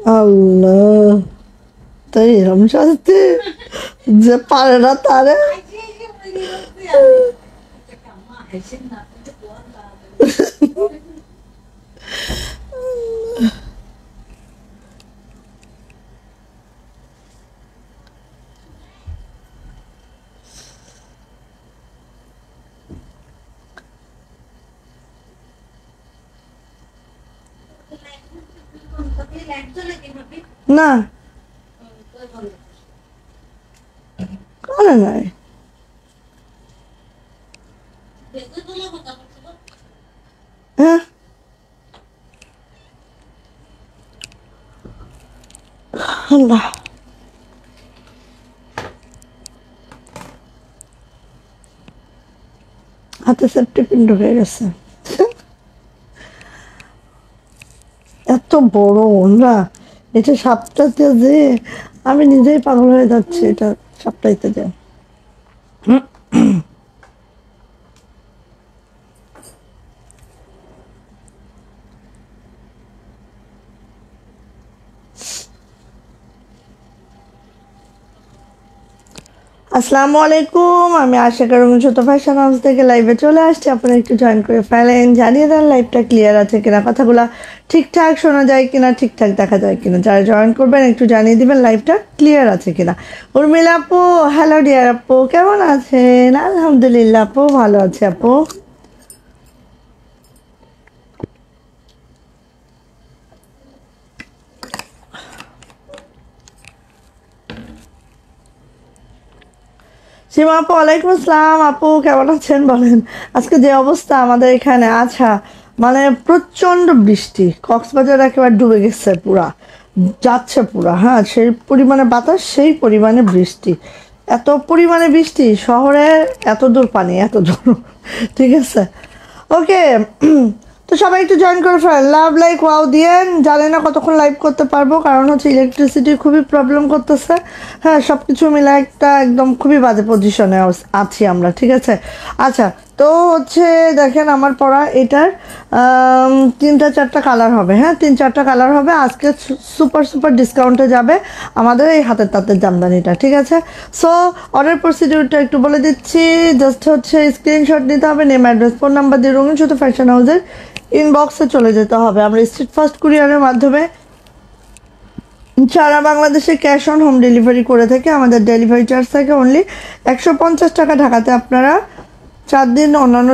আল্লাহ, তাই এরম শাস্তি যে পারে না তারে। না করে নাই। হ্যাঁ আল্লাহ, হাতে সেফটি পিন ঢুকে গেছে। এত বড় ওনরা, এটা সাপটাতে যে আমি নিজেই পাগল হয়ে যাচ্ছি এটা সাপটাইতে যে। আসসালামু আলাইকুম, আমি আশা করি ছোট ফ্যাশন হাউস থেকে লাইভে চলে আসছি। আপনারা একটু জয়েন করে ফেলেন, জানিয়ে দেন লাইভটা ক্লিয়ার আছে কিনা, কথাগুলো ঠিকঠাক শোনা যায় কিনা, ঠিকঠাক দেখা যায় কিনা। যারা জয়েন করবেন একটু জানিয়ে দিবেন লাইভটা ক্লিয়ার আছে কিনা। উর্মিলা আপু, হ্যালো ডিয়ার আপু, কেমন আছেন? আলহামদুলিল্লাহ আপু, ভালো আছে আপু। সীমা আপু, ওয়ালাইকুম আসসালাম আপু, কেমন আছেন বলেন? আজকে যে অবস্থা আমাদের এখানে, আচ্ছা মানে প্রচণ্ড বৃষ্টি, কক্সবাজার একেবারে ডুবে গেছে, পুরা যাচ্ছে পুরা। হ্যাঁ, সেই পরিমাণে বাতাস, সেই পরিমাণে বৃষ্টি, এত পরিমাণে বৃষ্টি, শহরে এত দূর পানি, এত দূর। ঠিক আছে, ওকে। তো সবাই একটু জয়েন করে ফেলেন, লাভ লাইক ওয়াও দিয়েন। জানি না কতক্ষণ লাইভ করতে পারবো, কারণ হচ্ছে ইলেকট্রিসিটি খুবই প্রবলেম করতেছে। হ্যাঁ, সব কিছু মিলে একটা একদম খুবই বাজে পজিশনে আছি আমরা, ঠিক আছে। আচ্ছা, তো হচ্ছে দেখেন আমার পরা এটার 3-4টা কালার হবে। হ্যাঁ, 3-4টা কালার হবে। আজকে সুপার সুপার ডিসকাউন্টে যাবে আমাদের এই হাতের তাঁতের জামদানিটা, ঠিক আছে। সো অর্ডার প্রসিডিউরটা একটু বলে দিচ্ছি। জাস্ট হচ্ছে স্ক্রিনশট নিতে হবে, নেম অ্যাড্রেস ফোন নাম্বার দিয়ে রঙিন শুধু ফ্যাশন হাউসের ইনবক্সে চলে যেতে হবে। আমরা স্ট্রিট ফাস্ট কুরিয়ারের মাধ্যমে সারা বাংলাদেশে ক্যাশ অন হোম ডেলিভারি করে থাকি। আমাদের ডেলিভারি চার্জ থাকে অনলি 150 টাকা। ঢাকাতে আপনারা 4 দিন, অন্যান্য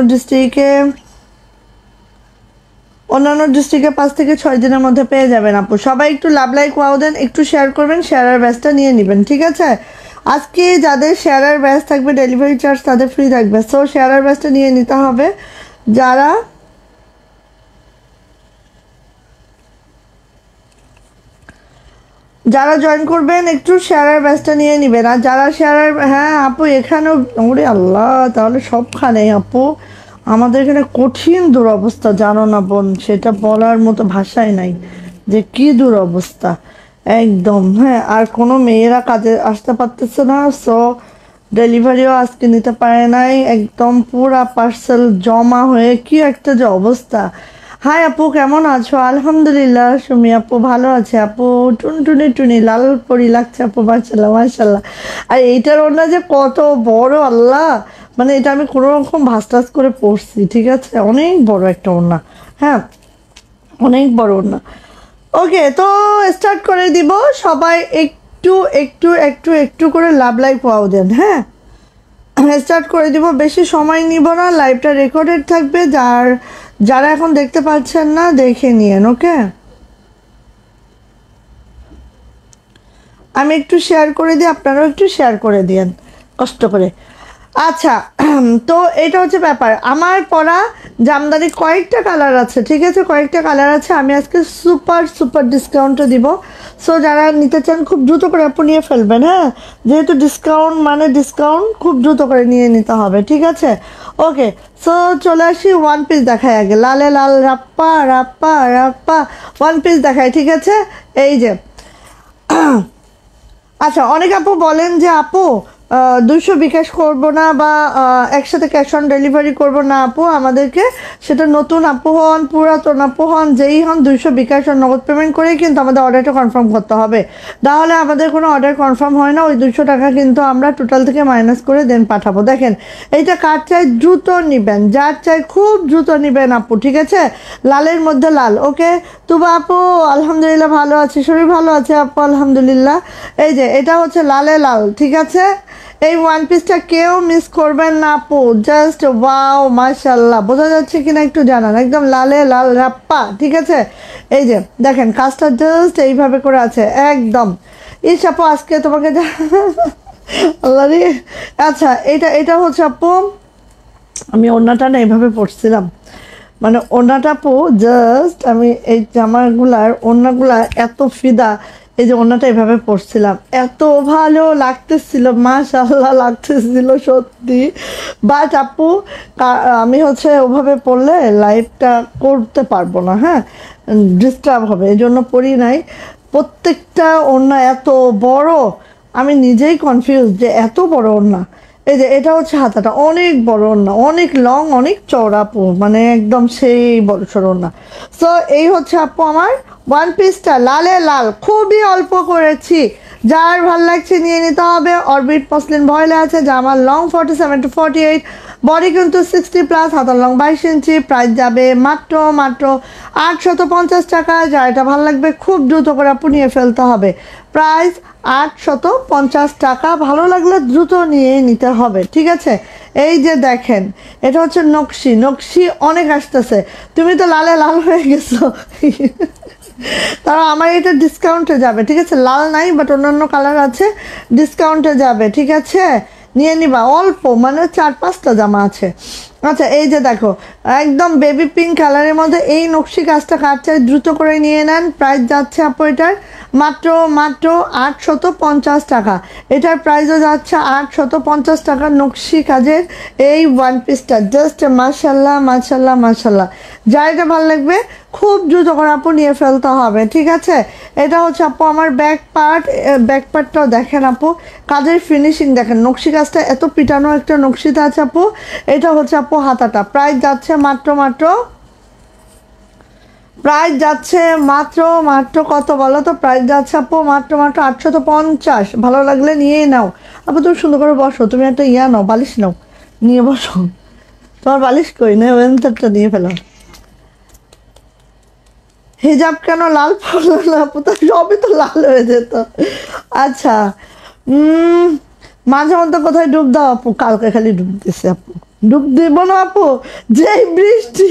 ডিস্ট্রিক্টে 5 থেকে 6 দিনের মধ্যে পেয়ে যাবেন আপু। সবাই একটু লাভ লাইক ওয়াও দেন, একটু শেয়ার করবেন, শেয়ারের ব্যাচটা নিয়ে নেবেন, ঠিক আছে। আজকে যাদের শেয়ারের ব্যাচ থাকবে ডেলিভারি চার্জ তাদের ফ্রি থাকবে। সো শেয়ারের ব্যাচটা নিয়ে নিতে হবে। যারা জয়েন করবেন একটু শেয়ারের ব্যাচটা নিয়ে নেবেন। আর যারা শেয়ারের, হ্যাঁ আপু এখানেও, ওরে আল্লাহ, তাহলে সবখানেই আপু আমাদের এখানে কঠিন দুরবস্থা, জানো না বোন, সেটা বলার মতো ভাষাই নাই যে কি দুরবস্থা একদম। হ্যাঁ, আর কোনো মেয়েরা কাজে আসতে পারতেছে না। সো ডেলিভারিও আজকে নিতে পারে নাই, একদম পুরা পার্সেল জমা হয়ে কি একটা যে অবস্থা। হাই আপু, কেমন আছো? আলহামদুলিল্লাহ। সুমি আপু ভালো আছে আপু, টুনটুনি টুনি লাল পরি লাগছে আপু, মাশাল্লাহ মাশাল্লাহ। আর এইটার ওড়না যে কত বড় আল্লাহ, মানে এটা আমি কোনো রকম ভাস টাস করে পরছি, ঠিক আছে। অনেক বড় একটা ওড়না, হ্যাঁ অনেক বড় ওড়না। ওকে, তো স্টার্ট করে দিব। সবাই একটু একটু একটু একটু করে লাভ লাইভ পাও দেন। হ্যাঁ, স্টার্ট করে দিব, বেশি সময় নিব না। লাইভটা রেকর্ডেড থাকবে, যারা এখন দেখতে পাচ্ছেন না দেখে নিয়েন, ওকে। আমি একটু শেয়ার করে দিই, আপনারাও একটু শেয়ার করে দিয়েন কষ্ট করে। আচ্ছা, তো এটা হচ্ছে ব্যাপার। আমার পরা জামদানি কয়েকটা কালার আছে, ঠিক আছে, কয়েকটা কালার আছে। আমি আজকে সুপার সুপার ডিসকাউন্টও দিব। সো যারা নিতে চান খুব দ্রুত করে আপনি নিয়ে ফেলবেন। হ্যাঁ, যেহেতু ডিসকাউন্ট মানে ডিসকাউন্ট, খুব দ্রুত করে নিয়ে নিতে হবে, ঠিক আছে। ওকে, সো চলে আসি, ওয়ান পিস দেখায় আগে। লালে লাল রাপ্পা রাপ্পা রাপ্পা, ওয়ান পিস দেখায়, ঠিক আছে। এই যে আচ্ছা, অনেক আপু বলেন যে আপু 200 বিকাশ করব না বা একসাথে ক্যাশ অন ডেলিভারি করব না আপু, আমাদেরকে সেটা নতুন আপু হন পুরাতন আপু হন যেই হন 200 বিকাশ আর নগদ পেমেন্ট করেই কিন্তু আমাদের অর্ডারটা কনফার্ম করতে হবে। তাহলে আমাদের কোনো অর্ডার কনফার্ম হয় না, ওই 200 টাকা কিন্তু আমরা টোটাল থেকে মাইনাস করে দেন পাঠাবো। দেখেন এইটা কার চাই দ্রুত নেবেন, যার চাই খুব দ্রুত নেবেন আপু, ঠিক আছে? লালের মধ্যে লাল। ওকে তুবা আপু আলহামদুলিল্লাহ ভালো আছে, শরীর ভালো আছে আপু আলহামদুলিল্লাহ। এই যে এটা হচ্ছে লালে লাল, ঠিক আছে? এই ওয়ান পিসটা কেউ মিস করবেন না আপু, জাস্ট ওয়াও মাশাল্লাহ। বোঝা যাচ্ছে কিনা একটু জানান, একদম লালে লাল রাপ্পা, ঠিক আছে? এই যে দেখেন কাজটা জাস্ট এইভাবে করে আছে একদম। ইস আপু আজকে তোমাকে আল্লাহ রে। আচ্ছা এটা হচ্ছে আপু, আমি ওড়নাটা না এইভাবে পড়ছিলাম, মানে ওড়নাটা আপু জাস্ট আমি এই জামাগুলার ওড়নাগুলা এত ফিদা, এই যে ওড়নাটা এভাবে পরছিলাম, এত ভালো লাগতেছিল মাশাআল্লাহ লাগতেছিল সত্যি। বাট আপু আমি হচ্ছে ওভাবে পরলে লাইভটা করতে পারবো না, হ্যাঁ ডিস্টার্ব হবে, এই জন্য পরি নাই। প্রত্যেকটা ওড়না এত বড়, আমি নিজেই কনফিউজ যে এত বড় ওড়না। এই যে এটা হচ্ছে হাতাটা অনেক বড় ওড়না, অনেক লং, অনেক চওড়া আপু, মানে একদম সেই বড় সড় ওড়না। সো এই হচ্ছে আপু আমার ওয়ান পিসটা লালে লাল, খুবই অল্প করেছি, যার ভাল লাগছে নিয়ে নিতে হবে। অরবিট মসলিন ভয়েলে আছে, যা আমার লং 47 to 48, বডি কিন্তু 60+, হাতার লং 22 ইঞ্চি। প্রাইস যাবে মাত্র 850 টাকা। যার এটা ভালো লাগবে খুব দ্রুত করে আপু নিয়ে ফেলতে হবে। প্রাইস 850 টাকা, ভালো লাগলে দ্রুত নিয়ে নিতে হবে, ঠিক আছে? এই যে দেখেন এটা হচ্ছে নকশি অনেক আসতেছে, তুমি তো লালে লাল হয়ে গেছো তারা আমার এটা ডিসকাউন্টে যাবে, ঠিক আছে? লাল নাই বাট অন্যান্য কালার আছে, ডিসকাউন্টে যাবে, ঠিক আছে? নিয়ে নিবা অল্প, মানে 4-5টা জামা আছে। আচ্ছা এই যে দেখো একদম বেবি পিঙ্ক কালারের মধ্যে এই নকশি কাজটা কার চাই দ্রুত করে নিয়ে নেন। প্রাইস যাচ্ছে আপু এটার মাত্র 850 টাকা। এটার প্রাইসও যাচ্ছে 850 টাকা। নকশি কাজের এই ওয়ান পিসটা জাস্ট মাশাল্লাহ মাশাল্লাহ মাশাল্লাহ। যার এটা ভালো লাগবে খুব দ্রুত করে আপু নিয়ে ফেলতে হবে, ঠিক আছে? এটা হচ্ছে আপু আমার ব্যাক পার্টটাও দেখেন আপু, কাজের ফিনিশিং দেখেন, নকশি কাজটা এত পিটানো একটা নকশিতে আছে আপু। এটা হচ্ছে আপু হাতাটা। প্রাইস যাচ্ছে মাত্র কত বলো তো? প্রাইস যাচ্ছে আপু মাত্র 850। ভালো লাগলে নিয়ে নাও আপু। তুমি সুন্দর করে বসো, তুমি একটা নাও, বালিশ নাও, নিয়ে বসো। তোমার বালিশ কই না, ওয়েন্টারটা নিয়ে ফেলো। হিজাব কেন লাল পড়লো না আপু? তো সবই তো লাল হয়ে যেত। আচ্ছা মাঝে মধ্যে কোথায় ডুব দাও আপু? কালকে খালি ডুব দিছে আপু, ডুব দিব না আপু, যেই বৃষ্টি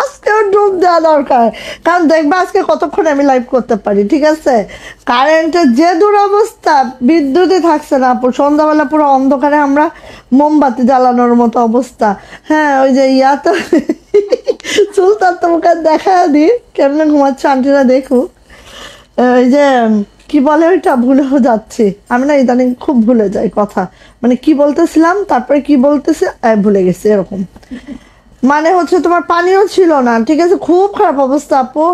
আজকেও ডুব দেওয়া দরকার, কারণ দেখবে আজকে কতক্ষণ আমি লাইভ করতে পারি, ঠিক আছে? কারেন্টের যে দুরবস্থা, বিদ্যুৎই থাকছে না আপু, সন্ধ্যাবেলা পুরো অন্ধকারে আমরা মোমবাতি জ্বালানোর মতো অবস্থা। হ্যাঁ ওই যে তো সুলতান তোমাকে দেখা দিই কেমনে ঘুমাচ্ছে, আন্টিরা দেখুক। ওই যে কি বলে ওইটা ভুলেও যাচ্ছি আমি না, ইদানিং খুব ভুলে যাই কথা, মানে কি বলতেছিলাম তারপরে কি বলতেছি ভুলে গেছি এরকম। মানে হচ্ছে তোমার পানিও ছিল না, ঠিক আছে? খুব খারাপ অবস্থা আপু,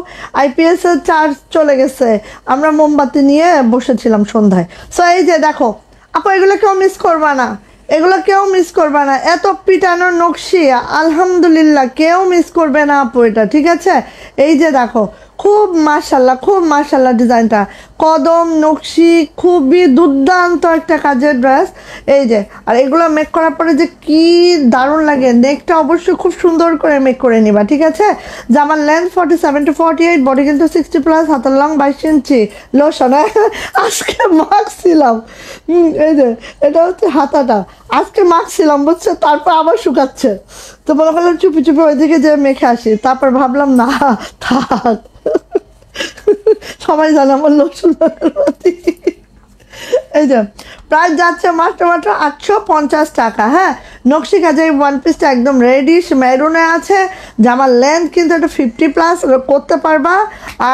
আইপিএস এর চার্জ চলে গেছে, আমরা মোমবাতি নিয়ে বসেছিলাম সন্ধ্যায়। সো এই যে দেখো আপু, এগুলো কেউ মিস করবা না, এগুলো কেউ মিস করবে না। এত পিটানোর নকশি আলহামদুলিল্লাহ কেউ মিস করবে না আপু এটা, ঠিক আছে? এই যে দেখো খুব মাশাল্লাহ ডিজাইনটা, কদম নকশি, খুবই দুর্দান্ত একটা কাজের ড্রেস। এই যে আর এগুলো মেক করার পরে যে কি দারুণ লাগে, নেকটা অবশ্যই খুব সুন্দর করে মেক করে নিবা, ঠিক আছে? জামার লেন্থ 47 to 48, বডি কিন্তু 60+, হাতের লং 22 ইঞ্চি। লোশন আজকে মাখছিলাম, এই যে এটা হচ্ছে হাতাটা, আজকে মাখছিলাম বুঝছে, তারপর আবার শুকাচ্ছে, তো মনে করলাম চুপি ওইদিকে যে মেখে আসি, তারপর ভাবলাম না থাক সবাই জানে আমার লোশন। এই যে প্রাইস যাচ্ছে মাত্র 850 টাকা। হ্যাঁ নকশি কাজের ওয়ান পিসটা একদম রেডিশ মেরুনে আছে, জামার লেন্থ কিন্তু একটা 50+ করতে পারবা,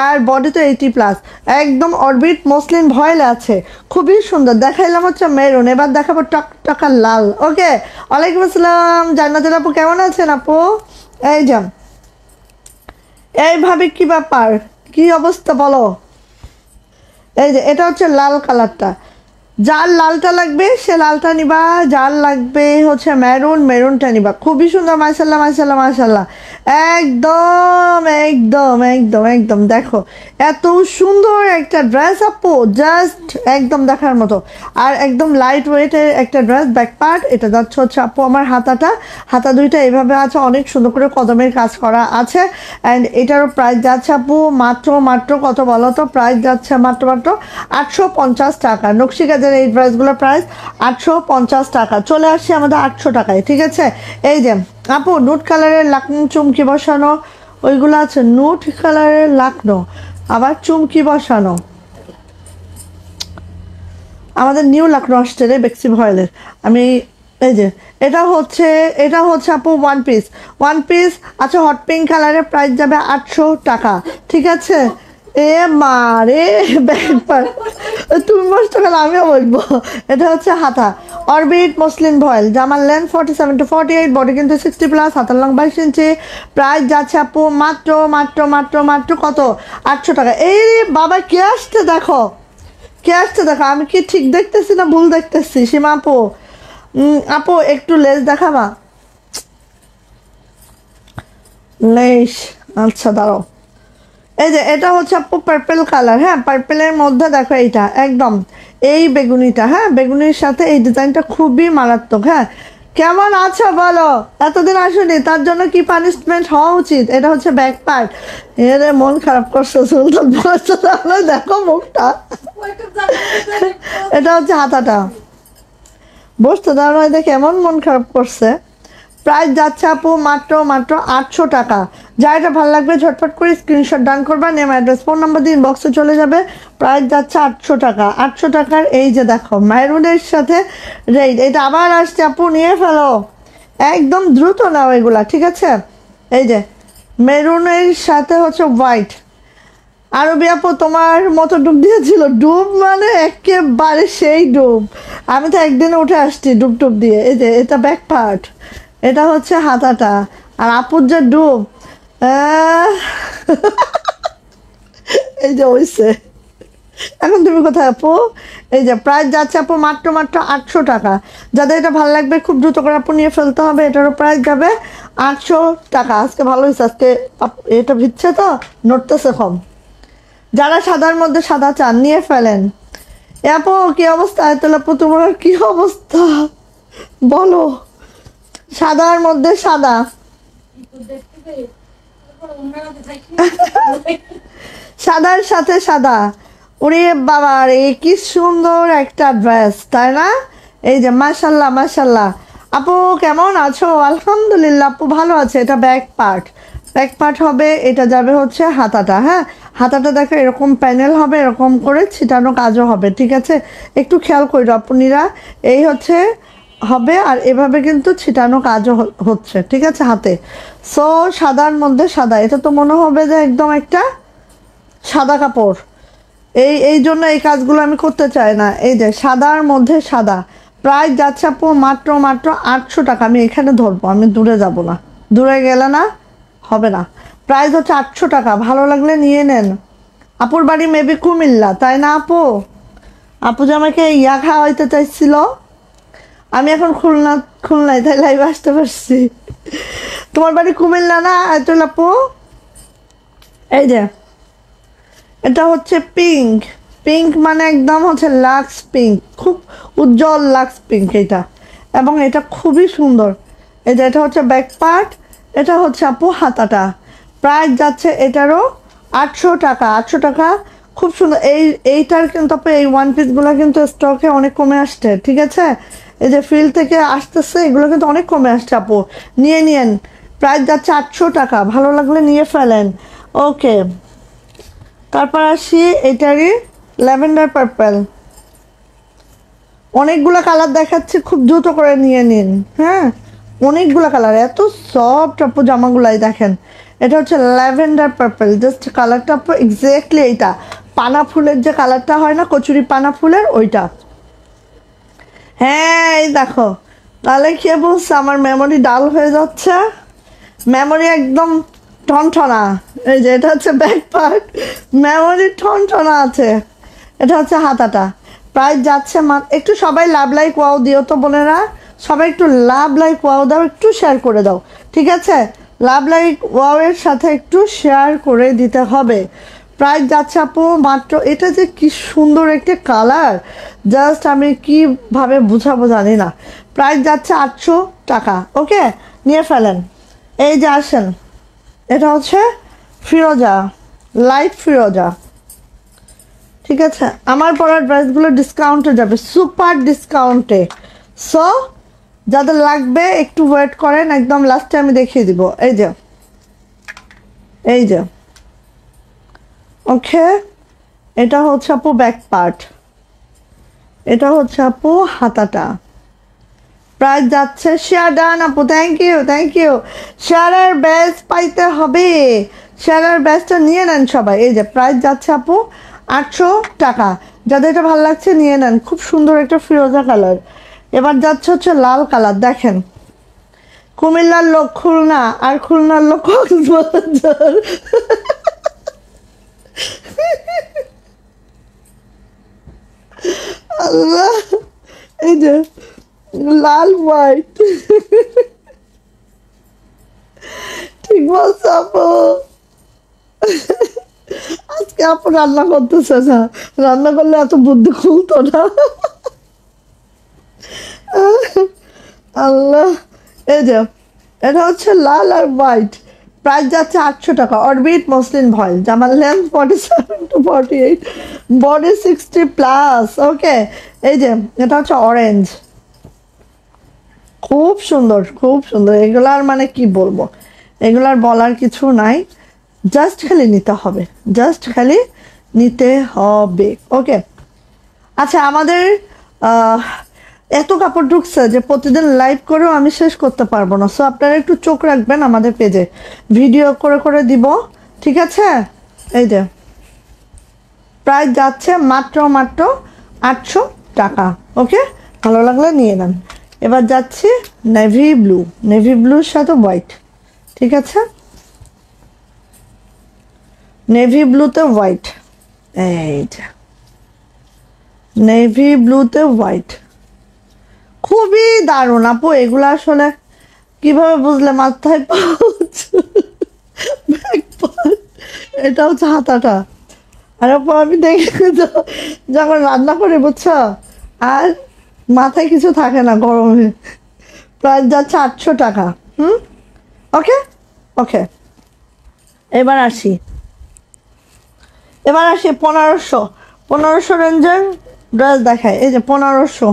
আর বডি তো 80+, একদম অরবিট মসলিন ভয়েল আছে, খুবই সুন্দর। দেখাইলাম হচ্ছে মেরুন, এবার দেখাবো টকটকা লাল। ওকে ওয়ালাইকুম আসসালাম জান্নাতুল আপু, কেমন আছেন আপু? এই যে এইভাবে কি ব্যাপার, কি অবস্থা বলো? এই যে এটা হচ্ছে লাল কালারটা, যার লালটা লাগবে সে লালটা নিবা, যার লাগবে হচ্ছে মেরুন, মেরুনটা নিবা। খুবই সুন্দর, মাশাল্লাহ মাশাল্লাহ মাশাল্লাহ, একদম একদম একদম একদম। দেখো এত সুন্দর একটা ড্রেস আপু, জাস্ট একদম দেখার মতো। আর একদম লাইট ওয়েটের একটা ড্রেস, ব্যাক পার্ট। এটা যাচ্ছে হচ্ছে আপু আমার হাতাটা, হাতা দুইটা এইভাবে আছে, অনেক সুন্দর করে কদমের কাজ করা আছে। অ্যান্ড এটারও প্রাইস যাচ্ছে আপু মাত্র মাত্র কত বলো তো? প্রাইস যাচ্ছে মাত্র মাত্র 850 টাকা। নকশি কাজের এই ড্রেসগুলোর প্রাইস 850 টাকা। চলে আসছে আমাদের 800 টাকায়, ঠিক আছে? এই যে আপু নুট কালারের লাকনো চুমকি বসানো ওইগুলো আছে, নুট কালারের লাকনো আবার চুমকি বসানো। আমাদের নিউ লাকনো আসছে রে বেক্সি ভয়েলের। আমি এই যে এটা হচ্ছে আপু ওয়ান পিস, ওয়ান পিস আচ্ছা হট পিঙ্ক কালারের প্রাইস যাবে 800 টাকা, ঠিক আছে? এ মারে ব্যাপার, তুমি বসতে গেলে আমিও বলবো। এটা হচ্ছে হাতা, অরবিট মসলিন ভয়েল, জামার লেন্থ 47 to 48, বডি কিন্তু 60+, হাতার লং 22 ইঞ্চি। প্রাইস যাচ্ছে আপু মাত্র মাত্র মাত্র মাত্র কত? 800 টাকা। এই বাবা কে আসছে দেখো, কে আসছে দেখো, আমি কি ঠিক দেখতেছি না ভুল দেখতেছি? সীমা আপু, আপু একটু লেস দেখাবা লেস? আচ্ছা দাঁড়াও। এই যে এটা হচ্ছে আপু পার্পেল কালার, হ্যাঁ পার্পেলের মধ্যে দেখো এইটা একদম এই বেগুনিটা, হ্যাঁ বেগুনির সাথে এই ডিজাইনটা খুবই মারাত্মক। হ্যাঁ কেমন আছো বলো? এতদিন আসুনি তার জন্য কি পানিশমেন্ট হওয়া উচিত? এটা হচ্ছে ব্যাক পার্ট। এরে মন খারাপ করছো সুলতান, বলছো তাহলে দেখো মুখটা। এটা হচ্ছে হাতাটা, বসতে দাঁড়ানো দেখে এমন মন খারাপ করছে। প্রাইস যাচ্ছে আপু মাত্র মাত্র 800 টাকা। যা এটা ভালো লাগবে ঝটপট করে স্ক্রিনশট ডান করবা, নেম অ্যাড্রেস ফোন নাম্বার দিয়ে ইনবক্সে চলে যাবে। প্রাইস যাচ্ছে 800 টাকা। 800 টাকার এই যে দেখো মেরুনের সাথে রেড, এটা আবার আসছে আপু, নিয়ে ফেলো একদম দ্রুত নাও এগুলা, ঠিক আছে? এই যে মেরুনের সাথে হচ্ছে হোয়াইট। আরবি আপু তোমার মতো ডুব দিয়েছিল, ডুব মানে একেবারে সেই ডুব। আমি তো একদিনে উঠে আসছি ডুব টুব দিয়ে। এই যে এটা ব্যাক পার্ট, এটা হচ্ছে হাতাটা, আর আপুর যে ডুব এই যে হইছে। এখন তুমি কোথায় আপু? এই যে প্রাইস যাচ্ছে আপু মাত্র মাত্র 800 টাকা। যাদের এটা ভালো লাগবে খুব দ্রুত করে আপু নিয়ে ফেলতে হবে। এটারও প্রাইস যাবে 800 টাকা। আজকে ভালো হয়েছে, আজকে এটা ভিচ্ছে তো নড়তেছে কম। যারা সাদার মধ্যে সাদা চান নিয়ে ফেলেন। এ আপু কি অবস্থা? আয়তুল আপু তোমার কি অবস্থা বলো? সাদার মধ্যে সাদা, সাদার সাথে সাদা, ওরে বাবা রে কি সুন্দর একটা ড্রেস, তাই না? এই যে মাশাল্লাহ মাশাল্লাহ। আপু কেমন আছো? আলহামদুলিল্লাহ আপু ভালো আছে। এটা ব্যাক পার্ট, ব্যাক পার্ট হবে। এটা যাবে হচ্ছে হাতাটা, হ্যাঁ হাতাটা দেখো এরকম প্যানেল হবে, এরকম করে ছিটানো কাজও হবে, ঠিক আছে? একটু খেয়াল করি আপুনিরা, এই হচ্ছে হবে আর এভাবে কিন্তু ছিটানো কাজও হচ্ছে, ঠিক আছে হাতে। সো সাদার মধ্যে সাদা, এটা তো মনে হবে যে একদম একটা সাদা কাপড়। এই জন্য এই কাজগুলো আমি করতে চাই না। এই যে সাদার মধ্যে সাদা, প্রাইস যাচ্ছে আপু মাত্র মাত্র 800 টাকা। আমি এখানে ধরবো, আমি দূরে যাব না, দূরে গেলে না হবে না। প্রাইস হচ্ছে 800 টাকা, ভালো লাগলে নিয়ে নেন। আপুর বাড়ি মেবি কুমিল্লা, তাই না আপু? আপু যে আমাকে ইয়া খাওয়াইতে চাইছিল, আমি এখন খুলনায় তাই লাইভ আসতে পারছি। তোমার বাড়ি কুমিল্লা না আয়তুল আপু? এই যে এটা হচ্ছে পিঙ্ক, পিঙ্ক মানে একদম হচ্ছে লাক্স পিঙ্ক, খুব উজ্জ্বল লাক্স পিঙ্ক এটা, এবং এটা খুবই সুন্দর। এই যে এটা হচ্ছে ব্যাক পার্ট, এটা হচ্ছে আপু হাতাটা। প্রাইস যাচ্ছে এটারও 800 টাকা। 800 টাকা, খুব সুন্দর। এইটার কিন্তু আপু এই ওয়ান পিসগুলো কিন্তু স্টকে অনেক কমে আসছে, ঠিক আছে? এই যে ফিল্ড থেকে আসতেছে, এগুলো কিন্তু অনেক কমে আসছে আপু, নিয়ে নিয়েন। প্রাইস যাচ্ছে 800 টাকা, ভালো লাগলে নিয়ে ফেলেন। ওকে, তারপর আসি এটারই ল্যাভেন্ডার পার্পল। অনেকগুলো কালার দেখাচ্ছে, খুব দ্রুত করে নিয়ে নিন, হ্যাঁ অনেকগুলো কালার, এত সফট আপু জামাগুলাই দেখেন। এটা হচ্ছে ল্যাভেন্ডার পার্পল, জাস্ট কালারটা আপু এক্স্যাক্টলি এইটা পানা ফুলের যে কালারটা হয় না, কচুরি পানা ফুলের ওইটা। হ্যাঁ এই দেখো, তাহলে কে বলছে আমার মেমোরি ডাল হয়ে যাচ্ছে? মেমোরি একদম ঠনঠনা। এই যে এটা হচ্ছে ব্যাক পার্ট, মেমোরি ঠনঠনা আছে। এটা হচ্ছে হাতাটা, প্রাইস যাচ্ছে একটু সবাই লাভ লাইক ওয়াও দিও তো বোনেরা, সবাই একটু লাভ লাইক ওয়াও দাও, একটু শেয়ার করে দাও, ঠিক আছে? লাভ লাইক ওয়াও এর সাথে একটু শেয়ার করে দিতে হবে। প্রাইস যাচ্ছে আপু মাত্র, এটা যে কি সুন্দর একটা কালার, জাস্ট আমি কিভাবে বুঝাবো জানি না। প্রাইস যাচ্ছে 800 টাকা। ওকে, নিয়ে ফেলেন। এই যে আসেন, এটা হচ্ছে ফিরোজা, লাইট ফিরোজা, ঠিক আছে? আমার পরার ড্রেসগুলো ডিসকাউন্টে যাবে, সুপার ডিসকাউন্টে। সো যাদের লাগবে একটু ওয়েট করেন, একদম লাস্টে আমি দেখিয়ে দিব। এই যে, এই যে, ওকে, এটা হচ্ছে আপু ব্যাক পার্ট, এটা হচ্ছে আপু হাতাটা। প্রাইস যাচ্ছে, শেয়ার ডান আপু, থ্যাংক ইউ, থ্যাংক ইউ। শেয়ারের ব্যাচ পাইতে হবে, শেয়ারের ব্যাচটা নিয়ে নেন সবাই। এই যে প্রাইস যাচ্ছে আপু 800 টাকা। যাদের এটা ভালো লাগছে নিয়ে নেন, খুব সুন্দর একটা ফিরোজা কালার। এবার যাচ্ছে হচ্ছে লাল কালার, দেখেন কুমিল্লার লোক খুলনা, আর খুলনার লোক কক্সবাজার। আল্লাহ, এই যে লাল হোয়াইট, ঠিক বলছো আপু। আজকে আপু রান্না করতেছে না, রান্না করলে এত বুদ্ধি খুলতো না। আল্লাহ, এই যে এটা হচ্ছে লাল আর হোয়াইট। প্রাইস যাচ্ছে 800 টাকা। অরবিট মসলিন ভয়েল, জামার লেন্থ 47 to 48, বডি 60 প্লাস। ওকে, এই যে এটা হচ্ছে অরেঞ্জ, খুব সুন্দর, খুব সুন্দর। এগুলার মানে কি বলবো, এগুলার বলার কিছু নাই, জাস্ট খালি নিতে হবে, জাস্ট খালি নিতে হবে। ওকে, আচ্ছা আমাদের এত কাপড় ঢুকছে যে প্রতিদিন লাইভ করেও আমি শেষ করতে পারবো না। সো আপনারা একটু চোখ রাখবেন আমাদের পেজে, ভিডিও করে করে দিব, ঠিক আছে? এই যে প্রাইস যাচ্ছে মাত্র মাত্র 800 টাকা। ওকে, ভালো লাগলে নিয়ে নেন। এবার যাচ্ছি নেভি ব্লু, নেভি ব্লুর সাথে হোয়াইট, ঠিক আছে? নেভি ব্লুতে হোয়াইট, এই যে নেভি ব্লুতে হোয়াইট, খুবই দারুণ আপু। এগুলো আসলে কিভাবে বুঝলে, মাথায় পাউচ, ব্যাক পার্ট, এটা হচ্ছে হাতাটা। আর আপু আমি দেখি যখন রান্না করি বুঝছো, আর মাথায় কিছু থাকে না গরমে। প্রাইস যাচ্ছে 800 টাকা। ওকে, ওকে, এবার আসি, এবার আসি 1500 রেঞ্জের ড্রেস দেখায়। এই যে 1500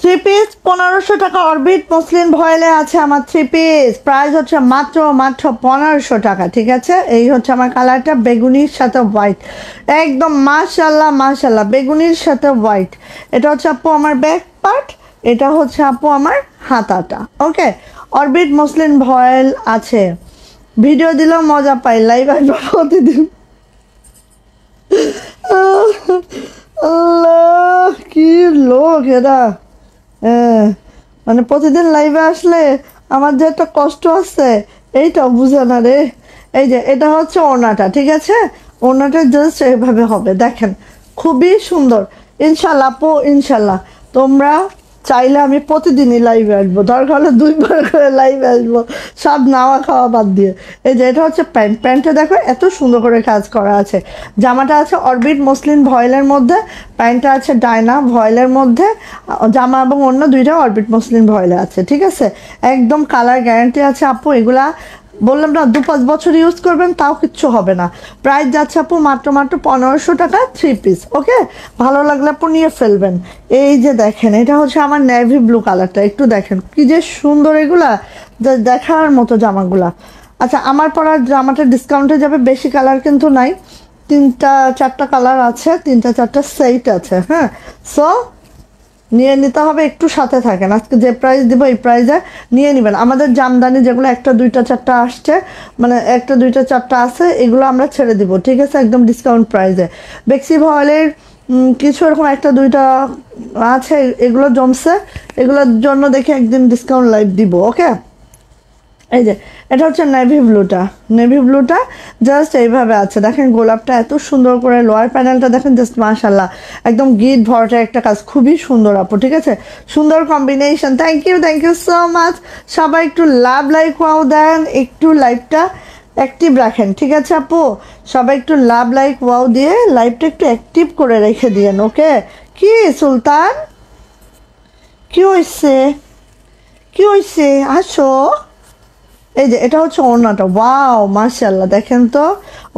থ্রি পিস, 1500 টাকা। অরবিট মসলিন ভয়েলে আছে আমার থ্রি পিস, প্রাইস হচ্ছে মাত্র মাত্র 1500 টাকা, ঠিক আছে? এই হচ্ছে আমার কালারটা, বেগুনির সাথে হোয়াইট, একদম মাশাল্লাহ মাশাল্লাহ, বেগুনির সাথে হোয়াইট। এটা হচ্ছে আপু আমার ব্যাক পার্ট, এটা হচ্ছে আপু আমার হাতাটা। ওকে, অরবিট মসলিন ভয়েল আছে, ভিডিও দিলেও মজা পাই, লাইভ আসবো প্রতিদিন। আল্লাহ, কি লোক এরা! হ্যাঁ, মানে প্রতিদিন লাইভে আসলে আমার যে একটা কষ্ট আছে এইটাও বুঝে না রে। এই যে এটা হচ্ছে ওড়নাটা, ঠিক আছে? ওড়নাটা জাস্ট এইভাবে হবে, দেখেন খুবই সুন্দর। ইনশাল্লাহ আপু, ইনশাল্লাহ তোমরা চাইলে আমি প্রতিদিনই লাইভে আসবো, দরকার হলে 2বার করে লাইভে আসবো, সব নাওয়া খাওয়া বাদ দিয়ে। এই যে এটা হচ্ছে প্যান্ট, প্যান্টটা দেখো এত সুন্দর করে কাজ করা আছে। জামাটা আছে অরবিট মসলিন ভয়েলের মধ্যে, প্যান্টটা আছে ডায়না ভয়েলের মধ্যে, জামা এবং অন্য দুইটা অরবিট মসলিন ভয়েলে আছে, ঠিক আছে? একদম কালার গ্যারান্টি আছে আপু। এগুলা বললাম না 2-5 বছর ইউজ করবেন তাও কিচ্ছু হবে না। প্রাইস যাচ্ছে আপু মাত্র মাত্র 1500 টাকা থ্রি পিস। ওকে, ভালো লাগলে আপু নিয়ে ফেলবেন। এই যে দেখেন, এটা হচ্ছে আমার নেভি ব্লু কালারটা, একটু দেখেন কি যে সুন্দর, এগুলা দেখার মতো জামাগুলা। আচ্ছা, আমার পরা জামাটা ডিসকাউন্টে যাবে, বেশি কালার কিন্তু নাই, 3-4টা কালার আছে, 3-4টা সেট আছে। হ্যাঁ, সো নিয়ে নিতে হবে, একটু সাথে থাকেন। আজকে যে প্রাইস দিব এই প্রাইসে নিয়ে নেবেন। আমাদের জামদানি যেগুলো 1টা 2টা 4টা আসছে, মানে 1টা 2টা 4টা আছে, এগুলো আমরা ছেড়ে দিব, ঠিক আছে? একদম ডিসকাউন্ট প্রাইসে। বেক্সি ভয়েলের কিছু এরকম 1টা 2টা আছে, এগুলো জমছে, এগুলোর জন্য দেখে একদিন ডিসকাউন্ট লাইভ দিব। ওকে, এই যে এটা হচ্ছে নেভি ব্লুটা জাস্ট এইভাবে আছে দেখেন, গোলাপটা এত সুন্দর করে, লোয়ার প্যানেলটা দেখেন জাস্ট মাশাল্লাহ একদম গিট ভরটা একটা কাজ, খুবই সুন্দর আপু। ঠিক আছে, সুন্দর combination. Thank you so much. সবাই একটু লাভ লাইক ওয়াও দেন, একটু লাইভটা অ্যাক্টিভ রাখেন। ঠিক আছে আপু, সবাই একটু লাভ লাইক ওয়াও দিয়ে লাইভটা একটু অ্যাক্টিভ করে রেখে দিয়েন। ওকে, কি সুলতান, কি হয়েছে আসো। এই যে এটা হচ্ছে ওড়নাটা, ওয়াও মাশাআল্লাহ, দেখেন তো